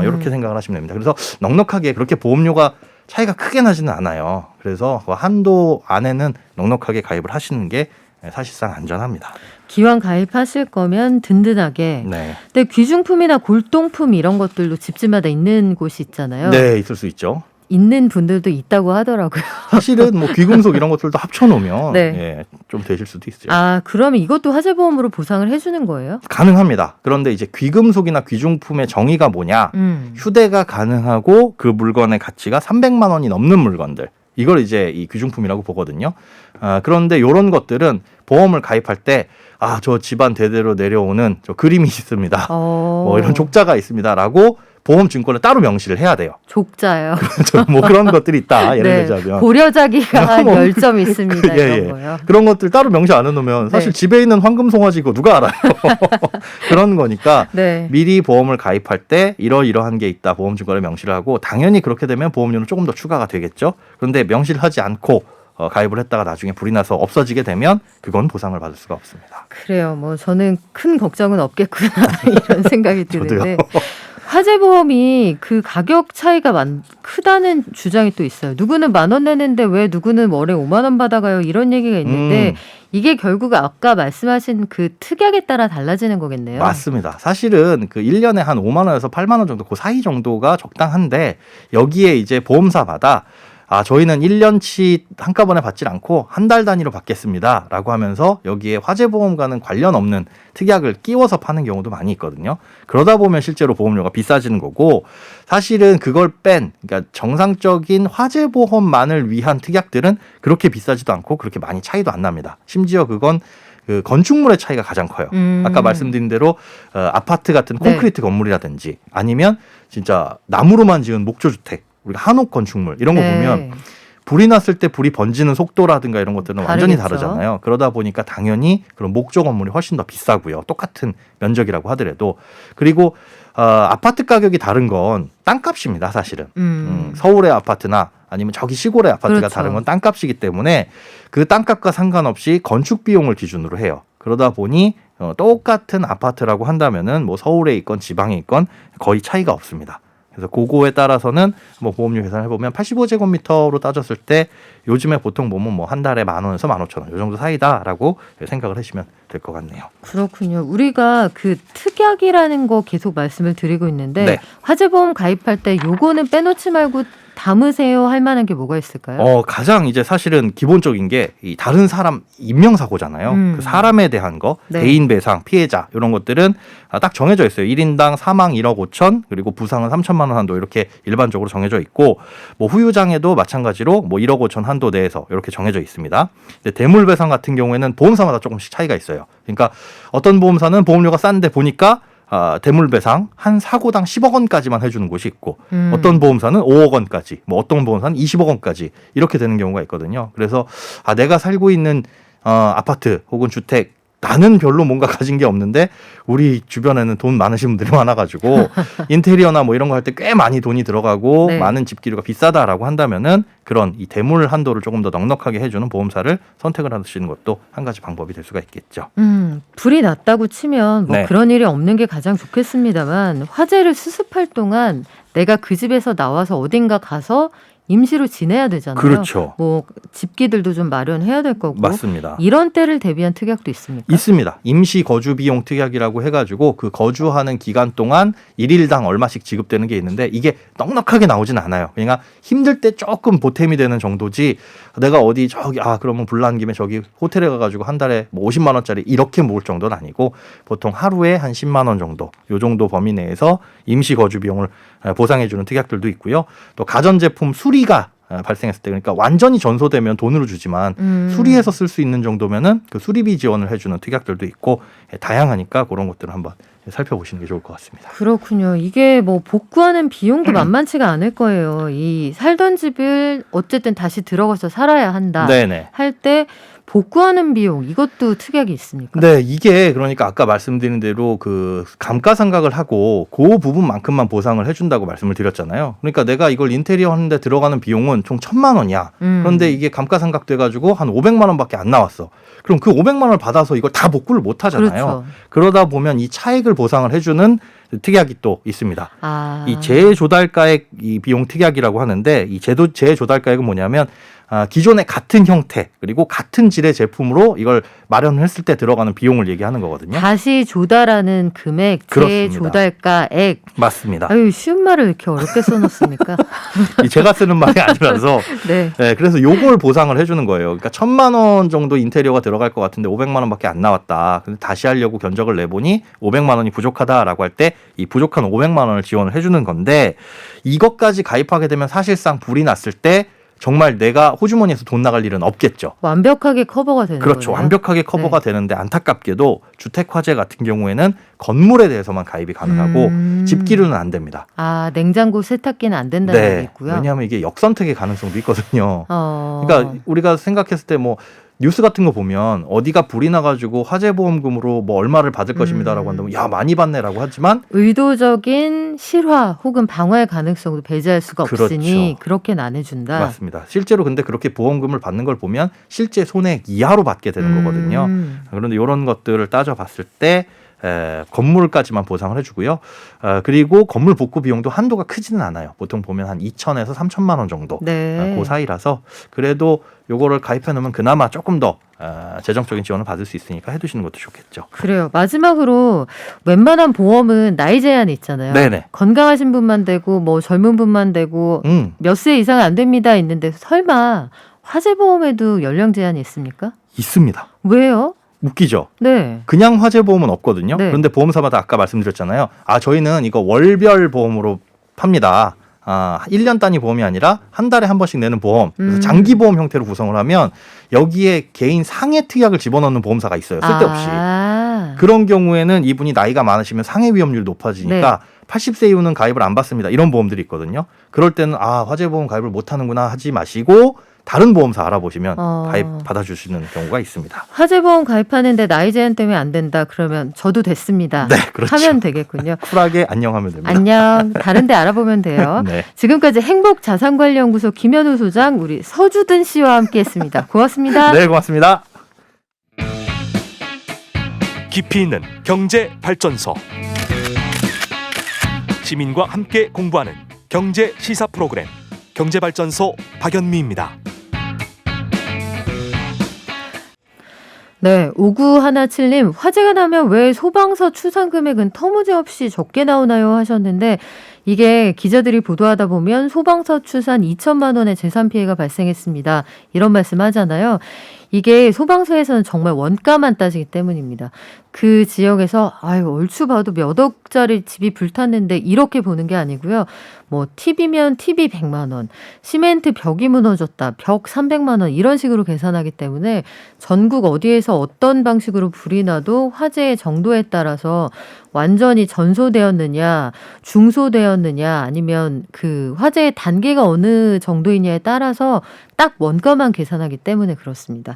이렇게 생각을 하시면 됩니다. 그래서 넉넉하게 그렇게 보험료가 차이가 크게 나지는 않아요. 그래서 그 한도 안에는 넉넉하게 가입을 하시는 게 사실상 안전합니다. 기왕 가입하실 거면 든든하게. 네. 근데 귀중품이나 골동품 이런 것들도 집집마다 있는 곳이 있잖아요. 네, 있을 수 있죠. 있는 분들도 있다고 하더라고요. 사실은 뭐 귀금속 이런 것들도 합쳐놓으면 네. 예, 좀 되실 수도 있어요. 아, 그러면 이것도 화재보험으로 보상을 해주는 거예요? 가능합니다. 그런데 이제 귀금속이나 귀중품의 정의가 뭐냐? 휴대가 가능하고 그 물건의 가치가 300만 원이 넘는 물건들. 이걸 이제 이 귀중품이라고 보거든요. 그런데 이런 것들은 보험을 가입할 때 저 집안 대대로 내려오는 저 그림이 있습니다. 뭐 이런 족자가 있습니다라고 보험 증권을 따로 명시를 해야 돼요. 족자요. 뭐 그런 것들이 있다. 예를 네, 들자면 고려자기가 한 뭐, 10점 있습니다. 예, 이런 예. 거요. 그런 것들 따로 명시 안 해놓으면 사실 네. 집에 있는 황금 송아지 이거 누가 알아요. 그런 거니까 네. 미리 보험을 가입할 때 이러이러한 게 있다. 보험 증권을 명시를 하고 당연히 그렇게 되면 보험료는 조금 더 추가가 되겠죠. 그런데 명시를 하지 않고 가입을 했다가 나중에 불이 나서 없어지게 되면 그건 보상을 받을 수가 없습니다. 그래요. 뭐 저는 큰 걱정은 없겠구나 이런 생각이 드는데 저도요. 화재보험이 그 가격 차이가 크다는 주장이 또 있어요. 누구는 10,000원 내는데 왜 누구는 월에 5만 원 받아가요? 이런 얘기가 있는데 이게 결국 아까 말씀하신 그 특약에 따라 달라지는 거겠네요. 맞습니다. 사실은 그 1년에 한 5만 원에서 8만 원 정도 그 사이 정도가 적당한데 여기에 이제 보험사마다 저희는 1년치 한꺼번에 받질 않고 한 달 단위로 받겠습니다. 라고 하면서 여기에 화재보험과는 관련 없는 특약을 끼워서 파는 경우도 많이 있거든요. 그러다 보면 실제로 보험료가 비싸지는 거고 사실은 그걸 그러니까 정상적인 화재보험만을 위한 특약들은 그렇게 비싸지도 않고 그렇게 많이 차이도 안 납니다. 심지어 그건 그 건축물의 차이가 가장 커요. 아까 말씀드린 대로 아파트 같은 콘크리트 건물이라든지 아니면 진짜 나무로만 지은 목조주택 우리가 한옥 건축물 이런 거 보면 불이 났을 때 불이 번지는 속도라든가 이런 것들은 완전히 다르겠죠. 다르잖아요. 그러다 보니까 당연히 그런 목조 건물이 훨씬 더 비싸고요. 똑같은 면적이라고 하더라도. 그리고 아파트 가격이 다른 건 땅값입니다. 사실은. 서울의 아파트나 아니면 저기 시골의 아파트가 그렇죠. 다른 건 땅값이기 때문에 그 땅값과 상관없이 건축 비용을 기준으로 해요. 그러다 보니 똑같은 아파트라고 한다면은 뭐 서울에 있건 지방에 있건 거의 차이가 없습니다. 그래서 그거에 따라서는 뭐 보험료 계산을 해보면 85제곱미터로 따졌을 때 요즘에 보통 보면 뭐 한 달에 10,000원에서 15,000원 이 정도 사이다라고 생각을 하시면 될 것 같네요. 그렇군요. 우리가 그 특약이라는 거 계속 말씀을 드리고 있는데 네. 화재보험 가입할 때 요거는 빼놓지 말고 담으세요 할 만한 게 뭐가 있을까요? 가장 이제 사실은 기본적인 게 이 다른 사람 인명사고잖아요. 그 사람에 대한 거, 네. 대인 배상, 피해자 이런 것들은 딱 정해져 있어요. 1인당 사망 1억 5천 그리고 부상은 3천만 원 한도 이렇게 일반적으로 정해져 있고 뭐 후유장애도 마찬가지로 뭐 1억 5천 한도 내에서 이렇게 정해져 있습니다. 근데 대물 배상 같은 경우에는 보험사마다 조금씩 차이가 있어요. 그러니까 어떤 보험사는 보험료가 싼데 보니까 대물배상 한 사고당 10억 원까지만 해주는 곳이 있고 어떤 보험사는 5억 원까지 뭐 어떤 보험사는 20억 원까지 이렇게 되는 경우가 있거든요. 그래서 내가 살고 있는 아파트 혹은 주택 나는 별로 뭔가 가진 게 없는데 우리 주변에는 돈 많으신 분들이 많아가지고 인테리어나 뭐 이런 거 할 때 꽤 많이 돈이 들어가고 네. 많은 집기류가 비싸다라고 한다면은 그런 이 대물 한도를 조금 더 넉넉하게 해주는 보험사를 선택을 하시는 것도 한 가지 방법이 될 수가 있겠죠. 불이 났다고 치면 뭐 네. 그런 일이 없는 게 가장 좋겠습니다만 화재를 수습할 동안 내가 그 집에서 나와서 어딘가 가서 임시로 지내야 되잖아요. 그렇죠. 뭐 집기들도 좀 마련해야 될 거고. 맞습니다. 이런 때를 대비한 특약도 있습니까? 있습니다. 임시 거주 비용 특약이라고 해가지고 그 거주하는 기간 동안 일일당 얼마씩 지급되는 게 있는데 이게 넉넉하게 나오진 않아요. 그러니까 힘들 때 조금 보탬이 되는 정도지 내가 어디 저기 그러면 불난 김에 저기 호텔에 가가지고 한 달에 뭐 50만 원짜리 이렇게 모을 정도는 아니고 보통 하루에 한 10만 원 정도 요 정도 범위 내에서 임시 거주 비용을 보상해주는 특약들도 있고요. 또 가전제품 수리가 발생했을 때 그러니까 완전히 전소되면 돈으로 주지만 수리해서 쓸 수 있는 정도면은 그 수리비 지원을 해주는 특약들도 있고 다양하니까 그런 것들을 한번 살펴보시는 게 좋을 것 같습니다. 그렇군요. 이게 뭐 복구하는 비용도 만만치가 않을 거예요. 이 살던 집을 어쨌든 다시 들어가서 살아야 한다. 네네. 할 때 복구하는 비용 이것도 특약이 있습니까? 네, 이게 그러니까 아까 말씀드린 대로 그 감가상각을 하고 그 부분만큼만 보상을 해준다고 말씀을 드렸잖아요. 그러니까 내가 이걸 인테리어 하는데 들어가는 비용은 총 1,000만 원이야. 그런데 이게 감가상각 돼가지고 한 500만 원밖에 안 나왔어. 그럼 그 500만 원을 받아서 이걸 다 복구를 못 하잖아요. 그렇죠. 그러다 보면 이 차액을 보상을 해주는 특약이 또 있습니다. 아. 이 재조달가액 이 비용 특약이라고 하는데 이 재조달가액은 뭐냐면 기존의 같은 형태 그리고 같은 질의 제품으로 이걸 마련했을 때 들어가는 비용을 얘기하는 거거든요. 다시 조달하는 금액, 그렇습니다. 재조달가액. 맞습니다. 아유, 쉬운 말을 왜 이렇게 어렵게 써놓습니까? 이 제가 쓰는 말이 아니라서 네. 네, 그래서 요걸 보상을 해주는 거예요. 그러니까 1,000만 원 정도 인테리어가 들어갈 것 같은데 500만 원밖에 안 나왔다. 근데 다시 하려고 견적을 내보니 500만 원이 부족하다라고 할 때 이 부족한 500만 원을 지원을 해주는 건데 이것까지 가입하게 되면 사실상 불이 났을 때 정말 내가 호주머니에서 돈 나갈 일은 없겠죠. 완벽하게 커버가 되는 그렇죠. 거예요. 완벽하게 커버가 되는데 안타깝게도 주택화재 같은 경우에는 건물에 대해서만 가입이 가능하고 집기류는 안 됩니다. 아, 냉장고 세탁기는 안 된다는 네. 얘기고요. 왜냐하면 이게 역선택의 가능성도 있거든요. 어. 그러니까 우리가 생각했을 때 뭐 뉴스 같은 거 보면 어디가 불이 나가지고 화재보험금으로 뭐 얼마를 받을 것입니다라고 한다면 야 많이 받네라고 하지만 의도적인 실화 혹은 방화의 가능성도 배제할 수가 그렇죠. 없으니 그렇게는 안 해준다. 맞습니다. 실제로 근데 그렇게 보험금을 받는 걸 보면 실제 손해액 이하로 받게 되는 거거든요. 그런데 이런 것들을 따져봤을 때 건물까지만 보상을 해주고요. 그리고 건물 복구 비용도 한도가 크지는 않아요. 보통 보면 한 2천에서 3천만 원 정도 네. 그 사이라서 그래도 요거를 가입해 놓으면 그나마 조금 더 재정적인 지원을 받을 수 있으니까 해두시는 것도 좋겠죠. 그래요. 마지막으로 웬만한 보험은 나이 제한이 있잖아요. 네네. 건강하신 분만 되고 뭐 젊은 분만 되고 몇 세 이상 안 됩니다 있는데 설마 화재보험에도 연령 제한이 있습니까? 있습니다. 왜요? 웃기죠? 네. 그냥 화재보험은 없거든요. 네. 그런데 보험사마다 아까 말씀드렸잖아요. 저희는 이거 월별 보험으로 팝니다. 1년 단위 보험이 아니라 한 달에 한 번씩 내는 보험. 그래서 장기 보험 형태로 구성을 하면 여기에 개인 상해 특약을 집어넣는 보험사가 있어요. 쓸데없이. 그런 경우에는 이분이 나이가 많으시면 상해 위험률이 높아지니까 80세 이후는 가입을 안 받습니다. 이런 보험들이 있거든요. 그럴 때는 화재보험 가입을 못 하는구나 하지 마시고 다른 보험사 알아보시면 가입 받아주시는 경우가 있습니다. 화재보험 가입하는데 나이 제한 때문에 안 된다 그러면 저도 됐습니다. 네, 그렇죠. 하면 되겠군요. 쿨하게 안녕하면 됩니다. 안녕. 다른 데 알아보면 돼요. 네. 지금까지 행복자산관리연구소 김현우 소장, 우리 서주든 씨와 함께했습니다. 고맙습니다. 네, 고맙습니다. 깊이 있는 경제 발전소. 시민과 함께 공부하는 경제 시사 프로그램 경제발전소 박연미입니다. 네, 5917님, 화재가 나면 왜 소방서 추산 금액은 터무니없이 적게 나오나요? 하셨는데, 이게 기자들이 보도하다 보면 소방서 추산 2천만 원의 재산 피해가 발생했습니다. 이런 말씀 하잖아요. 이게 소방서에서는 정말 원가만 따지기 때문입니다. 그 지역에서 얼추 봐도 몇 억짜리 집이 불탔는데 이렇게 보는 게 아니고요. 뭐 TV면 TV 100만 원, 시멘트 벽이 무너졌다, 벽 300만 원 이런 식으로 계산하기 때문에 전국 어디에서 어떤 방식으로 불이 나도 화재의 정도에 따라서 완전히 전소되었느냐, 중소되었느냐, 아니면 그 화재의 단계가 어느 정도이냐에 따라서 딱 원가만 계산하기 때문에 그렇습니다.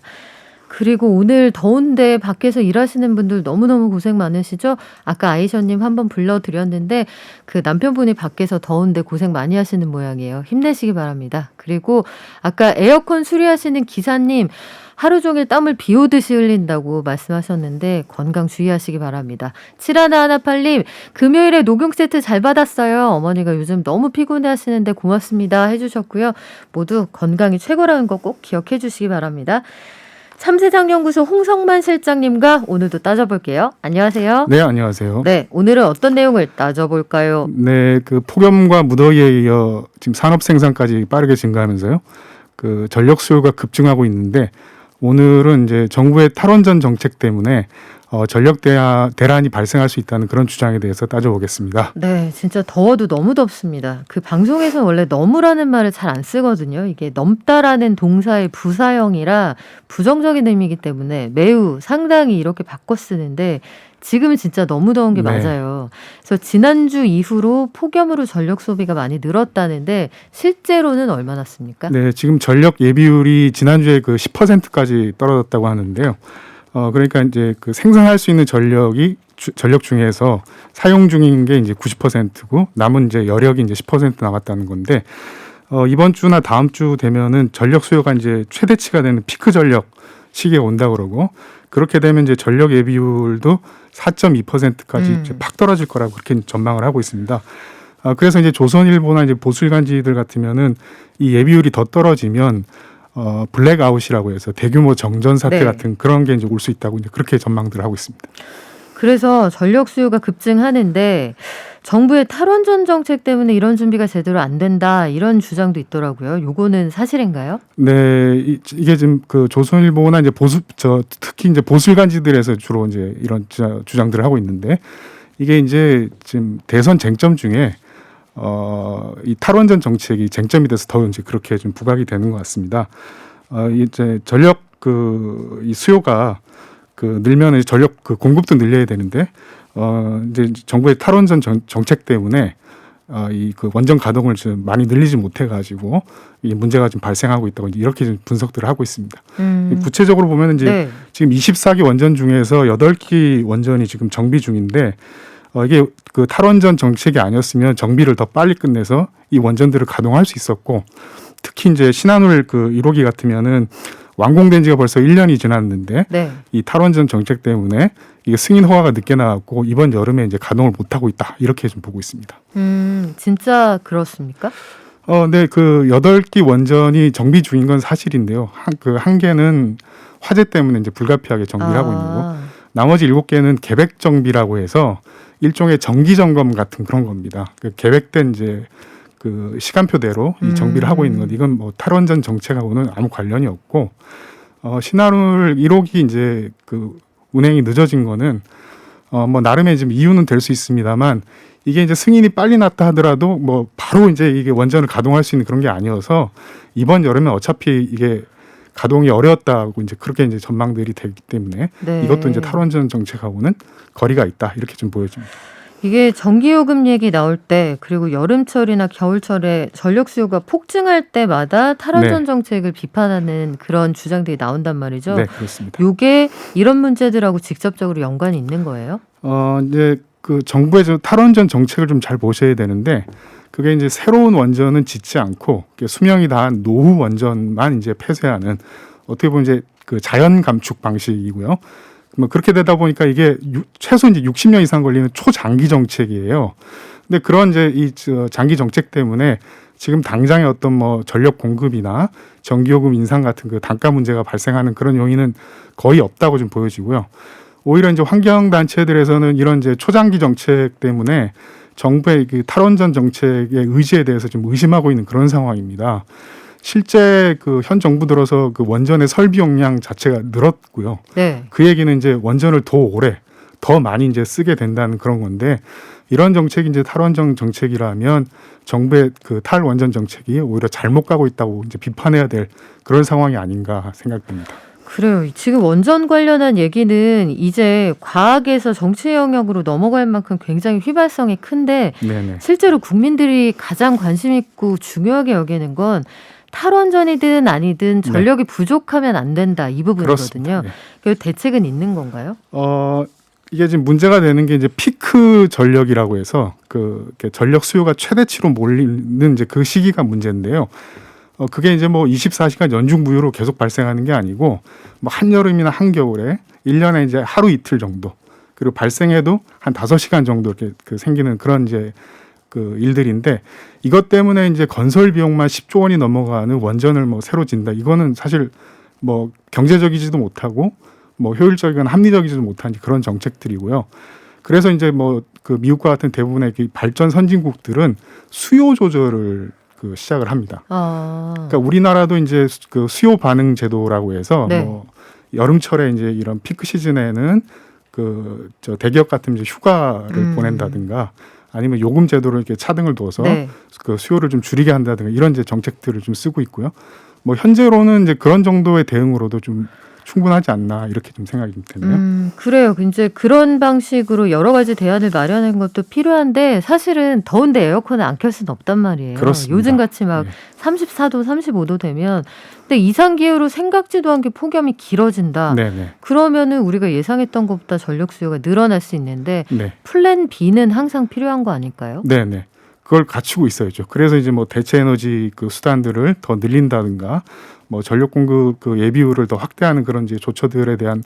그리고 오늘 더운데 밖에서 일하시는 분들 너무너무 고생 많으시죠? 아까 아이셔님 한번 불러드렸는데 그 남편분이 밖에서 더운데 고생 많이 하시는 모양이에요. 힘내시기 바랍니다. 그리고 아까 에어컨 수리하시는 기사님 하루 종일 땀을 비 오듯이 흘린다고 말씀하셨는데 건강 주의하시기 바랍니다. 7118님, 금요일에 녹용 세트 잘 받았어요. 어머니가 요즘 너무 피곤해 하시는데 고맙습니다 해주셨고요. 모두 건강이 최고라는 거 꼭 기억해 주시기 바랍니다. 참세장연구소 홍성만 실장님과 오늘도 따져볼게요. 안녕하세요. 네, 안녕하세요. 네, 오늘은 어떤 내용을 따져볼까요? 네, 그 폭염과 무더위에 이어 지금 산업 생산까지 빠르게 증가하면서요. 그 전력 수요가 급증하고 있는데 오늘은 이제 정부의 탈원전 정책 때문에 전력 대란이 발생할 수 있다는 그런 주장에 대해서 따져보겠습니다. 네, 진짜 더워도 너무 덥습니다. 그 방송에서는 원래 너무라는 말을 잘 안 쓰거든요. 이게 넘다라는 동사의 부사형이라 부정적인 의미이기 때문에 매우 상당히 이렇게 바꿔 쓰는데 지금은 진짜 너무 더운 게 네. 맞아요. 그래서 지난주 이후로 폭염으로 전력 소비가 많이 늘었다는데 실제로는 얼마나 씁니까? 네, 지금 전력 예비율이 지난주에 그 10%까지 떨어졌다고 하는데요. 그러니까 이제 그 생산할 수 있는 전력 중에서 사용 중인 게 이제 90%고 남은 이제 여력이 이제 10% 남았다는 건데 이번 주나 다음 주 되면은 전력 수요가 이제 최대치가 되는 피크 전력 시기에 온다 그러고 그렇게 되면 이제 전력 예비율도 4.2%까지 이제 팍 떨어질 거라고 그렇게 전망을 하고 있습니다. 그래서 이제 조선일보나 이제 보수일간지들 같으면은 이 예비율이 더 떨어지면 블랙아웃이라고 해서 대규모 정전 사태 네. 같은 그런 게 이제 올 수 있다고 이제 그렇게 전망들을 하고 있습니다. 그래서 전력 수요가 급증하는데 정부의 탈원전 정책 때문에 이런 준비가 제대로 안 된다 이런 주장도 있더라고요. 요거는 사실인가요? 네, 이게 지금 그 조선일보나 이제 특히 이제 보수일간지들에서 주로 이제 이런 주장들을 하고 있는데 이게 이제 지금 대선 쟁점 중에 이 탈원전 정책이 쟁점이 돼서 더 이제 그렇게 좀 부각이 되는 것 같습니다. 이제 전력 이 수요가 늘면 전력 공급도 늘려야 되는데 이제 정부의 탈원전 정책 때문에 이 원전 가동을 좀 많이 늘리지 못해 가지고 이 문제가 좀 발생하고 있다고 이렇게 좀 분석들을 하고 있습니다. 구체적으로 보면 이제 네. 지금 24기 원전 중에서 8기 원전이 지금 정비 중인데 이게 그 탈원전 정책이 아니었으면 정비를 더 빨리 끝내서 이 원전들을 가동할 수 있었고 특히 이제 신한울 1호기 같으면은 완공된 지가 벌써 1년이 지났는데 네. 이 탈원전 정책 때문에 이게 승인 허가가 늦게 나왔고 이번 여름에 이제 가동을 못 하고 있다 이렇게 좀 보고 있습니다. 진짜 그렇습니까? 네, 8기 원전이 정비 중인 건 사실인데요. 한 개는 화재 때문에 이제 불가피하게 정비를 하고 있는 거고 나머지 7개는 계획 정비라고 해서 일종의 정기 점검 같은 그런 겁니다. 계획된 이제 시간표대로 이 정비를 하고 있는 것. 이건 뭐 탈원전 정책하고는 아무 관련이 없고 신한울 1호기 이제 운행이 늦어진 거는 뭐 나름의 지금 이유는 될 수 있습니다만 이게 이제 승인이 빨리 났다 하더라도 뭐 바로 이제 이게 원전을 가동할 수 있는 그런 게 아니어서 이번 여름에 어차피 이게 가동이 어려웠다고 이제 그렇게 이제 전망들이 되기 때문에 네. 이것도 이제 탈원전 정책하고는 거리가 있다 이렇게 좀 보여집니다. 이게 전기요금 얘기 나올 때 그리고 여름철이나 겨울철에 전력 수요가 폭증할 때마다 탈원전 네. 정책을 비판하는 그런 주장들이 나온단 말이죠. 네, 그렇습니다. 요게 이런 문제들하고 직접적으로 연관이 있는 거예요? 이제 정부의 탈원전 정책을 좀 잘 보셔야 되는데 그게 이제 새로운 원전은 짓지 않고 수명이 다한 노후 원전만 이제 폐쇄하는 어떻게 보면 이제 자연 감축 방식이고요. 뭐 그렇게 되다 보니까 이게 최소 이제 60년 이상 걸리는 초장기 정책이에요. 근데 그런 이제 이 장기 정책 때문에 지금 당장의 어떤 뭐 전력 공급이나 전기요금 인상 같은 단가 문제가 발생하는 그런 요인은 거의 없다고 좀 보여지고요. 오히려 이제 환경 단체들에서는 이런 이제 초장기 정책 때문에 정부의 탈원전 정책의 의지에 대해서 좀 의심하고 있는 그런 상황입니다. 실제 현 정부 들어서 원전의 설비 용량 자체가 늘었고요. 네. 그 얘기는 이제 원전을 더 오래, 더 많이 이제 쓰게 된다는 그런 건데 이런 정책이 이제 탈원전 정책이라면 정부의 탈원전 정책이 오히려 잘못 가고 있다고 이제 비판해야 될 그런 상황이 아닌가 생각됩니다. 그래요. 지금 원전 관련한 얘기는 이제 과학에서 정치 영역으로 넘어갈 만큼 굉장히 휘발성이 큰데 네네. 실제로 국민들이 가장 관심 있고 중요하게 여기는 건 탈원전이든 아니든 전력이 부족하면 안 된다 이 부분이거든요. 그렇습니다. 네. 그 대책은 있는 건가요? 이게 지금 문제가 되는 게 이제 피크 전력이라고 해서 전력 수요가 최대치로 몰리는 이제 그 시기가 문제인데요. 그게 이제 뭐 24시간 연중 무휴로 계속 발생하는 게 아니고 뭐 한여름이나 한겨울에 1년에 이제 하루 이틀 정도 그리고 발생해도 한 5시간 정도 이렇게 생기는 그런 이제 일들인데 이것 때문에 이제 건설 비용만 10조 원이 넘어가는 원전을 뭐 새로 짓는다. 이거는 사실 뭐 경제적이지도 못하고 뭐 효율적이거나 합리적이지도 못한 그런 정책들이고요. 그래서 이제 뭐 미국과 같은 대부분의 발전 선진국들은 수요 조절을 시작을 합니다. 그러니까 우리나라도 이제 수요 반응 제도라고 해서 네. 뭐 여름철에 이제 이런 피크 시즌에는 저 대기업 같은 이제 휴가를 보낸다든가 아니면 요금 제도로 이렇게 차등을 둬서 네. 그 수요를 좀 줄이게 한다든가 이런 이제 정책들을 좀 쓰고 있고요. 뭐 현재로는 이제 그런 정도의 대응으로도 좀 충분하지 않나 이렇게 좀 생각이 좀 되네요. 그래요. 이제 그런 방식으로 여러 가지 대안을 마련하는 것도 필요한데 사실은 더운데 에어컨을 안 켤 수는 없단 말이에요. 그렇습니다. 요즘 같이 막 네. 34도, 35도 되면 근데 이상기후로 생각지도 않게 폭염이 길어진다. 네네. 그러면은 우리가 예상했던 것보다 전력 수요가 늘어날 수 있는데 네. 플랜 B는 항상 필요한 거 아닐까요? 네네. 그걸 갖추고 있어야죠. 그래서 이제 뭐 대체 에너지 그 수단들을 더 늘린다든가 뭐 전력 공급 그 예비율을 더 확대하는 그런 이제 조처들에 대한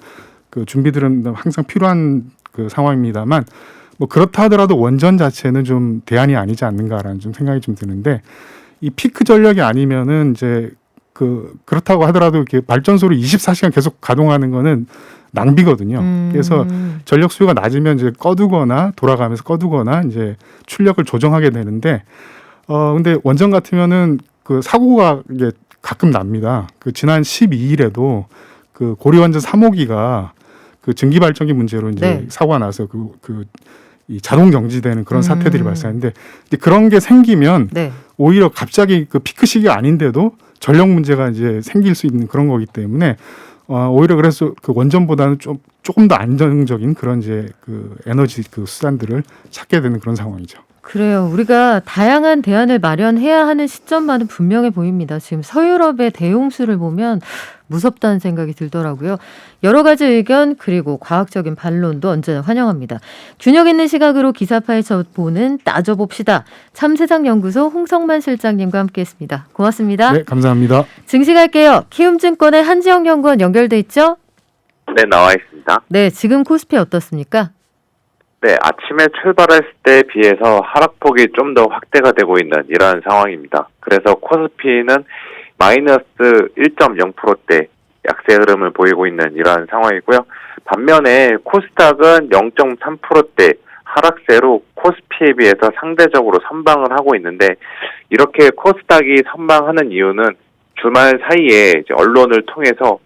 그 준비들은 항상 필요한 그 상황입니다만 뭐 그렇다 하더라도 원전 자체는 좀 대안이 아니지 않는가라는 좀 생각이 좀 드는데 이 피크 전력이 아니면은 이제 그렇다고 하더라도 이렇게 발전소를 24시간 계속 가동하는 거는 낭비거든요. 그래서 전력 수요가 낮으면 이제 꺼두거나 돌아가면서 꺼두거나 이제 출력을 조정하게 되는데 근데 원전 같으면은 그 사고가 이게 가끔 납니다. 그 지난 12일에도 그 고리원전 3호기가 그 증기 발전기 문제로 이제 네. 사고가 나서 이 자동 정지되는 그런 사태들이 발생하는데 이제 그런 게 생기면 네. 오히려 갑자기 그 피크 시기가 아닌데도 전력 문제가 이제 생길 수 있는 그런 거기 때문에 오히려 그래서 그 원전보다는 조금 더 안정적인 그런 이제 그 에너지 그 수단들을 찾게 되는 그런 상황이죠. 그래요. 우리가 다양한 대안을 마련해야 하는 시점만은 분명해 보입니다. 지금 서유럽의 대용수를 보면 무섭다는 생각이 들더라고요. 여러 가지 의견 그리고 과학적인 반론도 언제나 환영합니다. 균형 있는 시각으로 기사 파헤쳐보는 따져봅시다. 참세상연구소 홍성만 실장님과 함께했습니다. 고맙습니다. 네, 감사합니다. 증시갈게요. 키움증권의 한지영 연구원 연결돼 있죠? 네, 나와 있습니다. 네, 지금 코스피 어떻습니까? 네, 아침에 출발했을 때에 비해서 하락폭이 좀 더 확대가 되고 있는 이러한 상황입니다. 그래서 코스피는 마이너스 1.0%대 약세 흐름을 보이고 있는 이러한 상황이고요. 반면에 코스닥은 0.3%대 하락세로 코스피에 비해서 상대적으로 선방을 하고 있는데 이렇게 코스닥이 선방하는 이유는 주말 사이에 이제 언론을 통해서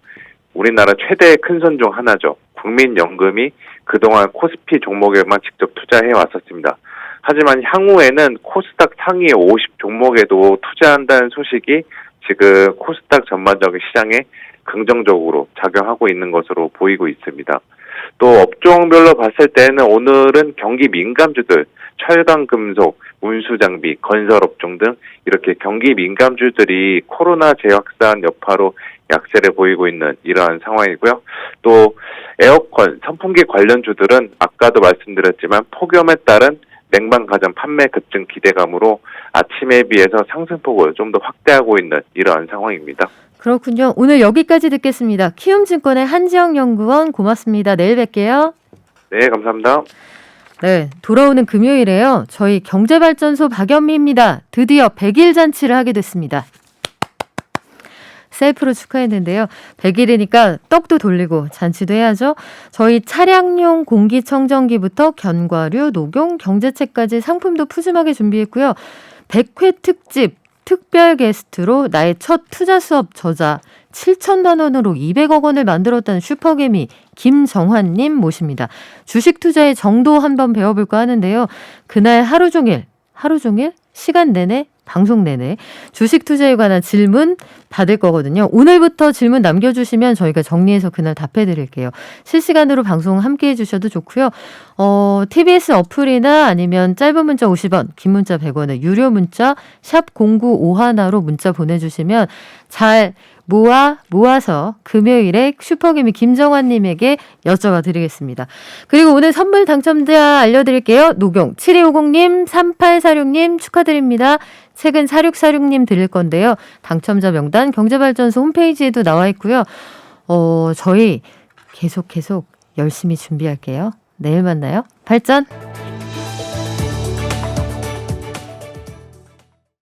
우리나라 최대의 큰손 중 하나죠. 국민연금이 그동안 코스피 종목에만 직접 투자해 왔었습니다. 하지만 향후에는 코스닥 상위 50 종목에도 투자한다는 소식이 지금 코스닥 전반적인 시장에 긍정적으로 작용하고 있는 것으로 보이고 있습니다. 또 업종별로 봤을 때는 오늘은 경기 민감주들, 철강금속, 운수장비, 건설업종 등 이렇게 경기 민감주들이 코로나 재확산 여파로 약세를 보이고 있는 이러한 상황이고요. 또 에어컨, 선풍기 관련주들은 아까도 말씀드렸지만 폭염에 따른 냉방 가전 판매 급증 기대감으로 아침에 비해서 상승폭을 좀 더 확대하고 있는 이러한 상황입니다. 그렇군요. 오늘 여기까지 듣겠습니다. 키움증권의 한지영 연구원 고맙습니다. 내일 뵐게요. 네, 감사합니다. 네, 돌아오는 금요일에요. 저희 경제발전소 박연미입니다. 드디어 100일 잔치를 하게 됐습니다. 셀프로 축하했는데요. 100일이니까 떡도 돌리고 잔치도 해야죠. 저희 차량용 공기청정기부터 견과류, 녹용, 경제책까지 상품도 푸짐하게 준비했고요. 100회 특집 특별 게스트로 나의 첫 투자 수업 저자 7천만 원으로 200억 원을 만들었다는 슈퍼개미 김정환님 모십니다. 주식 투자의 정도 한번 배워볼까 하는데요. 그날 하루 종일 시간 내내 방송 내내 주식 투자에 관한 질문 받을 거거든요. 오늘부터 질문 남겨주시면 저희가 정리해서 그날 답해드릴게요. 실시간으로 방송 함께해 주셔도 좋고요. TBS 어플이나 아니면 짧은 문자 50원, 긴 문자 100원의 유료 문자 샵 0951로 문자 보내주시면 잘 모아서 금요일에 슈퍼개미 김정환님에게 여쭤봐 드리겠습니다. 그리고 오늘 선물 당첨자 알려드릴게요. 녹용 7250님, 3846님 축하드립니다. 책은 4646님 드릴 건데요. 당첨자 명단 경제발전소 홈페이지에도 나와 있고요. 저희 계속 열심히 준비할게요. 내일 만나요. 발전!